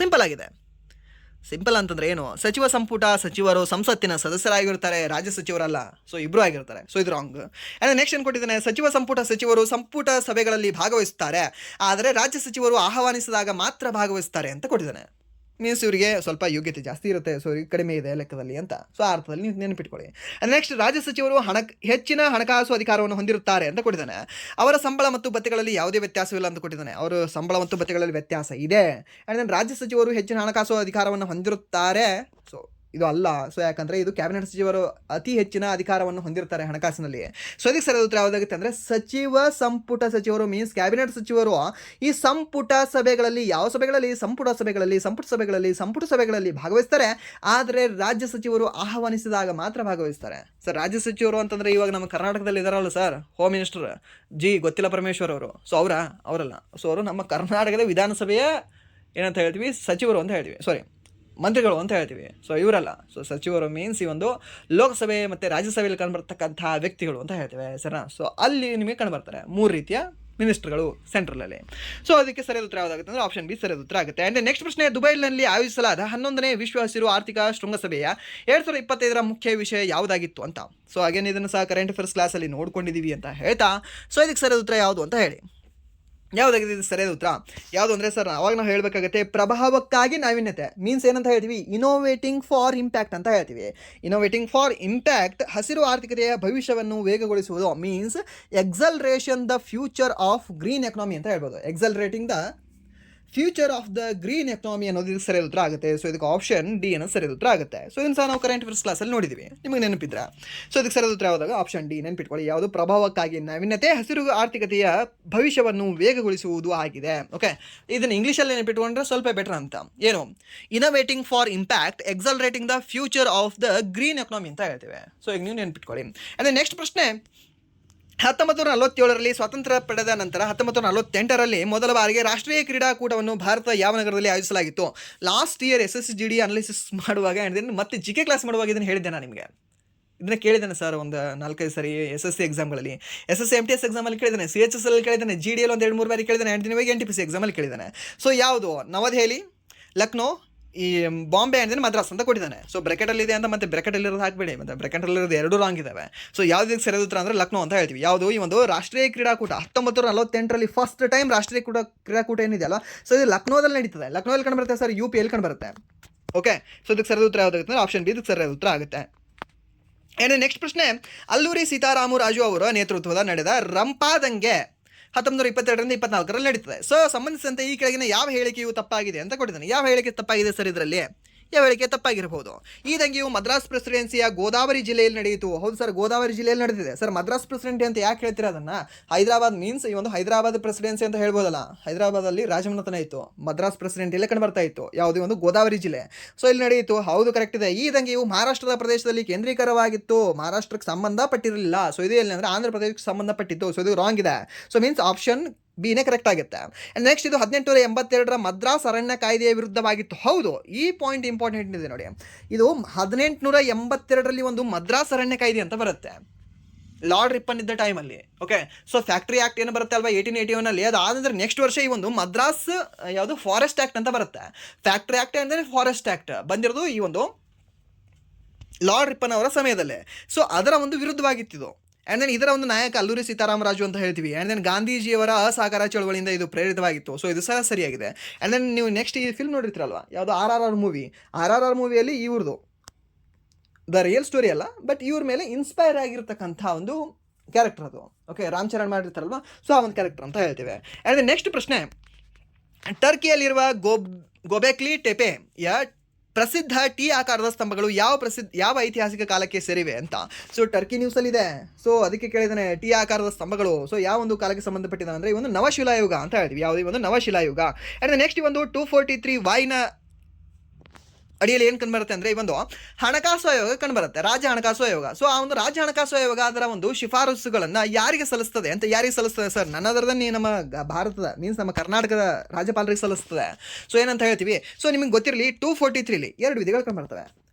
ಸಿಂಪಲ್ ಆಗಿದೆ. ಸಿಂಪಲ್ ಅಂತಂದರೆ ಏನು, ಸಚಿವ ಸಂಪುಟ ಸಚಿವರು ಸಂಸತ್ತಿನ ಸದಸ್ಯರಾಗಿರ್ತಾರೆ, ರಾಜ್ಯ ಸಚಿವರಲ್ಲ. ಸೊ ಇಬ್ಬರು ಆಗಿರ್ತಾರೆ. ಸೊ ಇದು ರಾಂಗ್. ಆ್ಯಂಡ್ ನೆಕ್ಸ್ಟ್ ಏನು ಕೊಟ್ಟಿದ್ದಾನೆ, ಸಚಿವ ಸಂಪುಟ ಸಚಿವರು ಸಂಪುಟ ಸಭೆಗಳಲ್ಲಿ ಭಾಗವಹಿಸ್ತಾರೆ, ಆದರೆ ರಾಜ್ಯ ಸಚಿವರು ಆಹ್ವಾನಿಸಿದಾಗ ಮಾತ್ರ ಭಾಗವಹಿಸ್ತಾರೆ ಅಂತ ಕೊಟ್ಟಿದ್ದಾನೆ. ಮೀನ್ಸ್ ಇವರಿಗೆ ಸ್ವಲ್ಪ ಯೋಗ್ಯತೆ ಜಾಸ್ತಿ ಇರುತ್ತೆ, ಸೊ ಇವ್ರಿಗೆ ಕಡಿಮೆ ಇದೆ ಲೆಕ್ಕದಲ್ಲಿ ಅಂತ. ಸೊ ಆ ಅರ್ಥದಲ್ಲಿ ನೀವು ನೆನಪಿಟ್ಕೊಳ್ಳಿ. ನೆಕ್ಸ್ಟ್, ರಾಜ್ಯ ಸಚಿವರು ಹೆಚ್ಚಿನ ಹಣಕಾಸು ಅಧಿಕಾರವನ್ನು ಹೊಂದಿರುತ್ತಾರೆ ಅಂತ ಕೊಟ್ಟಿದ್ದಾನೆ. ಅವರ ಸಂಬಳ ಮತ್ತು ಭತ್ಯೆಗಳಲ್ಲಿ ಯಾವುದೇ ವ್ಯತ್ಯಾಸವಿಲ್ಲ ಅಂತ ಕೊಟ್ಟಿದ್ದಾನೆ. ಅವರು ಸಂಬಳ ಮತ್ತು ಭತ್ಯೆಗಳಲ್ಲಿ ವ್ಯತ್ಯಾಸ ಇದೆ. ಆ್ಯಂಡ್ ದೆನ್ ರಾಜ್ಯ ಸಚಿವರು ಹೆಚ್ಚಿನ ಹಣಕಾಸು ಅಧಿಕಾರವನ್ನು ಹೊಂದಿರುತ್ತಾರೆ. ಸೊ ಇದು ಅಲ್ಲ. ಸೊ ಯಾಕಂದರೆ ಇದು ಕ್ಯಾಬಿನೆಟ್ ಸಚಿವರು ಅತಿ ಹೆಚ್ಚಿನ ಅಧಿಕಾರವನ್ನು ಹೊಂದಿರ್ತಾರೆ ಹಣಕಾಸಿನಲ್ಲಿ. ಸೊ ಇದಕ್ಕೆ ಸರಿಯಾದ ಉತ್ತರ ಯಾವುದಾಗುತ್ತೆ ಅಂದರೆ ಸಚಿವ ಸಂಪುಟ ಸಚಿವರು ಮೀನ್ಸ್ ಕ್ಯಾಬಿನೆಟ್ ಸಚಿವರು ಈ ಸಂಪುಟ ಸಭೆಗಳಲ್ಲಿ, ಯಾವ ಸಭೆಗಳಲ್ಲಿ, ಸಂಪುಟ ಸಭೆಗಳಲ್ಲಿ ಭಾಗವಹಿಸ್ತಾರೆ, ಆದರೆ ರಾಜ್ಯ ಸಚಿವರು ಆಹ್ವಾನಿಸಿದಾಗ ಮಾತ್ರ ಭಾಗವಹಿಸ್ತಾರೆ. ಸರ್ ರಾಜ್ಯ ಸಚಿವರು ಅಂತಂದರೆ ಇವಾಗ ನಮ್ಮ ಕರ್ನಾಟಕದಲ್ಲಿ ಇದಾರಲ್ಲ ಸರ್, ಹೋಮ್ ಮಿನಿಸ್ಟರ್ ಗೊತ್ತಿಲ್ಲ ಪರಮೇಶ್ವರ್ ಅವರು. ಸೊ ಅವರಲ್ಲ. ಸೊ ಅವರು ನಮ್ಮ ಕರ್ನಾಟಕದ ವಿಧಾನಸಭೆಯ ಏನಂತ ಹೇಳ್ತೀವಿ, ಸಚಿವರು ಅಂತ ಹೇಳ್ತೀವಿ, ಸಾರಿ ಮಂತ್ರಿಗಳು ಅಂತ ಹೇಳ್ತೀವಿ. ಸೊ ಇವರಲ್ಲ. ಸೊ ಸಚಿವರು ಮೀನ್ಸ್ ಈ ಒಂದು ಲೋಕಸಭೆ ಮತ್ತು ರಾಜ್ಯಸಭೆಯಲ್ಲಿ ಕಂಡುಬರ್ತಕ್ಕಂಥ ವ್ಯಕ್ತಿಗಳು ಅಂತ ಹೇಳ್ತೇವೆ ಸರ್. ಸೊ ಅಲ್ಲಿ ನಿಮಗೆ ಕಂಡುಬರ್ತಾರೆ 3 ರೀತಿಯ ಮಿನಿಸ್ಟರ್ಗಳು ಸೆಂಟ್ರಲಲ್ಲಿ. ಸೊ ಅದಕ್ಕೆ ಸರಿಯಾದ ಉತ್ತರ ಯಾವುದಾಗುತ್ತೆ ಅಂದರೆ ಆಪ್ಷನ್ ಬಿ ಸರಿಯಾದ ಉತ್ತರ ಆಗುತ್ತೆ. ಆ್ಯಂಡ್ ನೆಕ್ಸ್ಟ್ ಪ್ರಶ್ನೆ, ದುಬೈನಲ್ಲಿ ಆಯೋಜಿಸಲಾದ 11ನೇ ವಿಶ್ವ ಹಸಿರು ಆರ್ಥಿಕ ಶೃಂಗಸಭೆಯ 2025ರ ಮುಖ್ಯ ವಿಷಯ ಯಾವುದಾಗಿತ್ತು ಅಂತ. ಸೊ ಹಾಗೇನು ಇದನ್ನು ಸಹ ಕರೆಂಟ್ ಅಫೇರ್ಸ್ ಕ್ಲಾಸಲ್ಲಿ ನೋಡ್ಕೊಂಡಿದ್ದೀವಿ ಅಂತ ಹೇಳ್ತಾ, ಸೊ ಇದಕ್ಕೆ ಸರಿಯಾದ ಉತ್ತರ ಯಾವುದು ಅಂತ ಹೇಳಿ. ಯಾವುದಾಗಿದೆ ಇದು ಸರಿಯಾದ ಉತ್ತರ? ಯಾವುದು ಅಂದರೆ ಸರ್ ಅವಾಗ ನಾವು ಹೇಳಬೇಕಾಗುತ್ತೆ ಪ್ರಭಾವಕ್ಕಾಗಿ ನಾವೀನ್ಯತೆ. ಮೀನ್ಸ್ ಏನಂತ ಹೇಳ್ತೀವಿ, ಇನೋವೇಟಿಂಗ್ ಫಾರ್ ಇಂಪ್ಯಾಕ್ಟ್ ಅಂತ ಹೇಳ್ತೀವಿ. ಇನೋವೇಟಿಂಗ್ ಫಾರ್ ಇಂಪ್ಯಾಕ್ಟ್ ಹಸಿರು ಆರ್ಥಿಕತೆಯ ಭವಿಷ್ಯವನ್ನು ವೇಗಗೊಳಿಸುವುದು. Means acceleration the future of green economy ಅಂತ ಹೇಳ್ಬೋದು. Accelerating the future of the green economy ಅನ್ನೋದು ಇದಕ್ಕೆ ಸರಿಯಾದ ಉತ್ತರ ಆಗುತ್ತೆ. ಸೊ ಇದಕ್ಕೆ ಆಪ್ಷನ್ ಡಿ ಅನ್ನೋದು ಸರಿಯಾದ ಉತ್ತರ ಆಗುತ್ತೆ. ಸೊ ಇದನ್ನು ಸಹ ನಾವು ಕರೆಂಟ್ ಅಫೇರ್ಸ್ ಕ್ಲಾಸಲ್ಲಿ ನೋಡಿದ್ದೀವಿ, ನಿಮಗೆ ನೆನಪಿದ್ರೆ. ಸೊ ಇದಕ್ಕೆ ಸರಿಯಾದ ಉತ್ತರ ಯಾವಾಗ ಆಪ್ಷನ್ ಡಿ ನೆನಪಿಟ್ಕೊಳ್ಳಿ. ಯಾವುದು ಪ್ರಭಾವಕ್ಕಾಗಿ ನಾವೀನ್ಯತೆ ಹಸಿರು ಆರ್ಥಿಕತೆಯ ಭವಿಷ್ಯವನ್ನು ವೇಗಗೊಳಿಸುವುದು ಆಗಿದೆ. ಓಕೆ, ಇದನ್ನು ಇಂಗ್ಲೀಷಲ್ಲಿ ನೆನಪಿಟ್ಕೊಂಡ್ರೆ ಸ್ವಲ್ಪ ಬೆಟರ್ ಅಂತ. ಏನು, innovating for impact accelerating the future of the green economy ಅಂತ ಹೇಳ್ತೇವೆ. ಸೊ ಈಗ ನೀವು ನೆನಪಿಟ್ಕೊಳ್ಳಿ. ಅದೇ ನೆಕ್ಸ್ಟ್ ಪ್ರಶ್ನೆ, 1947ರಲ್ಲಿ ಸ್ವಾತಂತ್ರ್ಯ ಪಡೆದ ನಂತರ 1948ರಲ್ಲಿ ಮೊದಲ ಬಾರಿಗೆ ರಾಷ್ಟ್ರೀಯ ಕ್ರೀಡಾಕೂಟವನ್ನು ಭಾರತ ಯಾವ ನಗರದಲ್ಲಿ ಆಯೋಜಿಸಲಾಗಿತ್ತು? ಲಾಸ್ಟ್ ಇಯರ್ SSGD ಅನಾಲಿಸಿಸ್ ಮಾಡುವಾಗ ಮತ್ತೆ GK ಕ್ಲಾಸ್ ಮಾಡುವಾಗ ಇದನ್ನು ಹೇಳಿದ್ದೆ ನಾನು ನಿಮಗೆ. ಇದನ್ನು ಕೇಳಿದ್ದೇನೆ ಸರ್ ಒಂದು 4-5 ಸರಿ SSC ಎಕ್ಸಾಮ್ಗಳಲ್ಲಿ. SSC MTS ಎಕ್ಸಾಮಲ್ಲಿ ಕೇಳಿದ್ದೇನೆ, CHS ಅಲ್ಲಿ ಕೇಳಿದ್ದೇನೆ, GDL ಒಂದು 2-3 ಬಾರಿ ಕೇಳಿದ್ದೇನೆ, ಆ್ಯಂಡ್ ಇವಾಗ NTPC ಎಕ್ಸಾಮಲ್ಲಿ ಕೇಳಿದ್ದೇನೆ. ಸೊ ಯಾವುದು? ನವದೆಹಲಿ, ಲಕ್ನೋ, ಈ ಬಾಂಬೆ ಅಂದರೆ ಮದ್ರಾಸ್ ಅಂತ ಕೊಟ್ಟಿದ್ದಾನೆ. ಸೊ ಬ್ರೆಕೆಟಲ್ಲಿದೆ ಅಂತ ಮತ್ತೆ ಬ್ರೆಕೆಟಲ್ಲಿರೋದು ಹಾಕಬೇಡಿ, ಮತ್ತು ಬ್ರೆಕೆಟಲ್ಲಿರೋದು 2 ರಾಂಗ್ ಇದ್ದಾವೆ. ಸೊ ಯಾವುದಕ್ಕೆ ಸರಿಯಾದ ಉತ್ತರ ಅಂದರೆ ಲಕ್ನೋ ಅಂತ ಹೇಳ್ತೀವಿ. ಯಾವುದು? ಈ ಒಂದು ರಾಷ್ಟ್ರೀಯ ಕ್ರೀಡಾಕೂಟ 1948ರಲ್ಲಿ ಫಸ್ಟ್ ಟೈಮ್ ರಾಷ್ಟ್ರೀಯ ಕ್ರೀಡಾಕೂಟ ಏನಿದೆಯಲ್ಲ, ಸೊ ಇದು ಲಕ್ನೋದಲ್ಲಿ ನಡೀತದೆ. ಲಕ್ನೋದಲ್ಲಿ ಕಂಡು ಬರುತ್ತೆ ಸರ್, UP ಎಲ್ಲಿ ಕಂಡು ಬರುತ್ತೆ. ಓಕೆ, ಸೊ ಇದಕ್ಕೆ ಸರಿಯಾದ ಉತ್ತರ ಯಾವುದಾಗುತ್ತೆ ಅಂದರೆ ಆಪ್ಷನ್ ಬಿ ಇದಕ್ಕೆ ಸರಿಯಾದ ಉತ್ತರ ಆಗುತ್ತೆ. ಆ್ಯಂಡ್ ನೆಕ್ಸ್ಟ್ ಪ್ರಶ್ನೆ, ಅಲ್ಲೂರಿ ಸೀತಾರಾಮರಾಜು ಅವರ ನೇತೃತ್ವದ ನಡೆದ ರಂಪಾದಂಗೆ 1922ರಿಂದ 24ರಲ್ಲಿ ನಡೀತದೆ. ಸೊ ಸಂಬಂಧಿಸಿದಂತೆ ಈ ಕೆಳಗಿನ ಯಾವ ಹೇಳಿಕೆಯು ತಪ್ಪಾಗಿದೆ ಅಂತ ಕೊಟ್ಟಿದ್ದಾನೆ. ಯಾವ ಹೇಳಿಕೆ ತಪ್ಪಾಗಿದೆ ಸರ್ ಇದರಲ್ಲಿ? ಯಾವ ಹೇಳಿಕೆ ತಪ್ಪಾಗಿರಬಹುದು. ಈ ದಂಗೆಯು ಮದ್ರಾಸ್ ಪ್ರೆಸಿಡೆನ್ಸಿಯ ಗೋದಾವರಿ ಜಿಲ್ಲೆಯಲ್ಲಿ ನಡೆಯಿತು. ಹೌದು ಸರ್, ಗೋದಾವರಿ ಜಿಲ್ಲೆಯಲ್ಲಿ ನಡೆದಿದೆ. ಸರ್ ಮದ್ರಾಸ್ ಪ್ರೆಸಿಡೆನ್ಸಿ ಅಂತ ಯಾಕೆ ಹೇಳ್ತೀರಾ ಅದನ್ನು? ಹೈದರಾಬಾದ್ ಮೀನ್ಸ್ ಈ ಒಂದು ಹೈದರಾಬಾದ್ ಪ್ರೆಸಿಡೆನ್ಸಿ ಅಂತ ಹೇಳ್ಬೋದಲ್ಲ. ಹೈದರಾಬಾದಲ್ಲಿ ರಾಜಮನೆತನ ಇತ್ತು, ಮದ್ರಾಸ್ ಪ್ರೆಸಿಡೆಂಟ್ ಇಲ್ಲೇ ಕಂಡು ಬರ್ತಾ ಇತ್ತು. ಯಾವುದೇ ಒಂದು ಗೋದಾವರಿ ಜಿಲ್ಲೆ. ಸೊ ಇಲ್ಲಿ ನಡೆಯಿತು. ಹೌದು, ಕರೆಕ್ಟ್ ಇದೆ. ಈ ದಂಗೆಯು ಮಹಾರಾಷ್ಟ್ರದ ಪ್ರದೇಶದಲ್ಲಿ ಕೇಂದ್ರೀಕರವಾಗಿತ್ತು, ಮಹಾರಾಷ್ಟ್ರಕ್ಕೆ ಸಂಬಂಧಪಟ್ಟಿರಲಿಲ್ಲ. ಸೊ ಇದು ಎಲ್ಲಿ ಅಂದರೆ ಆಂಧ್ರ ಪ್ರದೇಶಕ್ಕೆ ಸಂಬಂಧಪಟ್ಟಿತ್ತು. ಸೊ ಇದು ರಾಂಗ್ ಇದೆ. ಸೊ ಮೀನ್ಸ್ ಆಪ್ಷನ್ ಬಿನೇ ಕರೆಕ್ಟ್ ಆಗುತ್ತೆ. ಆ್ಯಂಡ್ ನೆಕ್ಸ್ಟ್ ಇದು 1882 ಮದ್ರಾಸ್ ಅರಣ್ಯ ಕಾಯ್ದೆಯ ವಿರುದ್ಧವಾಗಿತ್ತು. ಹೌದು, ಈ ಪಾಯಿಂಟ್ ಇಂಪಾರ್ಟೆಂಟ್ ಇದೆ ನೋಡಿ. ಇದು 1882 ಒಂದು ಮದ್ರಾಸ್ ಅರಣ್ಯ ಕಾಯ್ದೆ ಅಂತ ಬರುತ್ತೆ, ಲಾರ್ಡ್ ರಿಪ್ಪನ್ ಇದ್ದ ಟೈಮಲ್ಲಿ. ಓಕೆ, ಸೊ ಫ್ಯಾಕ್ಟ್ರಿ ಆ್ಯಕ್ಟ್ ಏನು ಬರುತ್ತೆ ಅಲ್ವಾ 1881 ಅದು ಆದಂದ್ರೆ ನೆಕ್ಸ್ಟ್ ವರ್ಷ ಈ ಒಂದು ಮದ್ರಾಸ್ ಯಾವುದು ಫಾರೆಸ್ಟ್ ಆ್ಯಕ್ಟ್ ಅಂತ ಬರುತ್ತೆ. ಫ್ಯಾಕ್ಟ್ರಿ ಆ್ಯಕ್ಟ್ ಅಂದರೆ ಫಾರೆಸ್ಟ್ ಆ್ಯಕ್ಟ್ ಬಂದಿರೋದು ಈ ಒಂದು ಲಾರ್ಡ್ ರಿಪ್ಪನ್ ಅವರ ಸಮಯದಲ್ಲೇ. ಸೊ ಅದರ ಒಂದು ವಿರುದ್ಧವಾಗಿತ್ತಿದು. ಆ್ಯಂಡ್ ದೆನ್ ಇದರ ಒಂದು ನಾಯಕ ಅಲ್ಲೂರಿ ಸೀತಾರಾಮರಾಜು ಅಂತ ಹೇಳ್ತೀವಿ. ಆ್ಯಂಡ್ ದೆನ್ ಗಾಂಧೀಜಿಯವರ ಅಸಹಕಾರ ಚಳವಳಿಯಿಂದ ಇದು ಪ್ರೇರಿತವಾಗಿತ್ತು. ಸೊ ಇದು ಸಹ ಸರಿಯಾಗಿದೆ. ಆ್ಯಂಡ್ ದೆನ್ ನೀವು ನೆಕ್ಸ್ಟ್ ಈ ಫಿಲ್ಮ್ ನೋಡಿರ್ತೀರಲ್ವ, ಯಾವುದು RRR ಮೂವಿ. RRR ಮೂವಿಯಲ್ಲಿ ಇವ್ರದ್ದು ದ ರಿಯಲ್ ಸ್ಟೋರಿ ಅಲ್ಲ, ಬಟ್ ಇವ್ರ ಮೇಲೆ ಇನ್ಸ್ಪೈರ್ ಆಗಿರ್ತಕ್ಕಂಥ ಒಂದು ಕ್ಯಾರೆಕ್ಟರ್ ಅದು. ಓಕೆ, ರಾಮ್ ಚರಣ್ ಮಾಡಿರ್ತಾರಲ್ವ, ಸೊ ಆ ಒಂದು ಕ್ಯಾರೆಕ್ಟರ್ ಅಂತ ಹೇಳ್ತೀವಿ. ಆ್ಯಂಡ್ ದೆನ್ ನೆಕ್ಸ್ಟ್ ಪ್ರಶ್ನೆ, ಟರ್ಕಿಯಲ್ಲಿರುವ ಗೋಬೆಕ್ಲಿ ಟೆಪೆ ಪ್ರಸಿದ್ಧ ಟಿ ಆಕಾರದ ಸ್ತಂಭಗಳು ಯಾವ ಐತಿಹಾಸಿಕ ಕಾಲಕ್ಕೆ ಸೇರಿವೆ ಅಂತ. So Turkey ನ್ಯೂಸಲ್ಲಿದೆ. ಸೊ ಅದಕ್ಕೆ ಕೇಳಿದಾನೆ ಟಿ ಆಕಾರದ ಸ್ತಂಭಗಳು ಸೊ ಯಾವ ಒಂದು ಕಾಲಕ್ಕೆ ಸಂಬಂಧಪಟ್ಟಿದೆ ಅಂದರೆ ಈ ಒಂದು ನವಶಿಲಾಯುಗ ಅಂತ ಹೇಳ್ತೀವಿ. ಯಾವುದೇ ಒಂದು ನವಶಿಲಾಯುಗ. ಆ್ಯಂಡ್ ನೆಕ್ಸ್ಟ್ ಈ ಒಂದು 243 ವಾಯ್ನ ಅಡಿಯಲ್ಲಿ ಏನು ಕಂಡುಬರುತ್ತೆ ಅಂದರೆ ಈ ಒಂದು ಹಣಕಾಸು ಆಯೋಗ ಕಂಡುಬರುತ್ತೆ, ರಾಜ್ಯ ಹಣಕಾಸು ಆಯೋಗ. ಸೊ ಆ ಒಂದು ರಾಜ್ಯ ಹಣಕಾಸು ಆಯೋಗ ಅದರ ಒಂದು ಶಿಫಾರಸುಗಳನ್ನು ಯಾರಿಗೆ ಸಲ್ಲಿಸ್ತದೆ ಅಂತ. ಯಾರಿಗೆ ಸಲ್ಲಿಸ್ತದೆ ಸರ್? ನನ್ನದರದನ್ನೇ ನಮ್ಮ ಭಾರತದ ಮೀನ್ಸ್ ನಮ್ಮ ಕರ್ನಾಟಕದ ರಾಜ್ಯಪಾಲರಿಗೆ ಸಲ್ಲಿಸ್ತದೆ. ಸೊ ಏನಂತ ಹೇಳ್ತೀವಿ. ಸೊ ನಿಮಗೆ ಗೊತ್ತಿರಲಿ 243 ಎರಡು ವಿಧಿಗಳು ಕಂಡುಬರ್ತವೆ.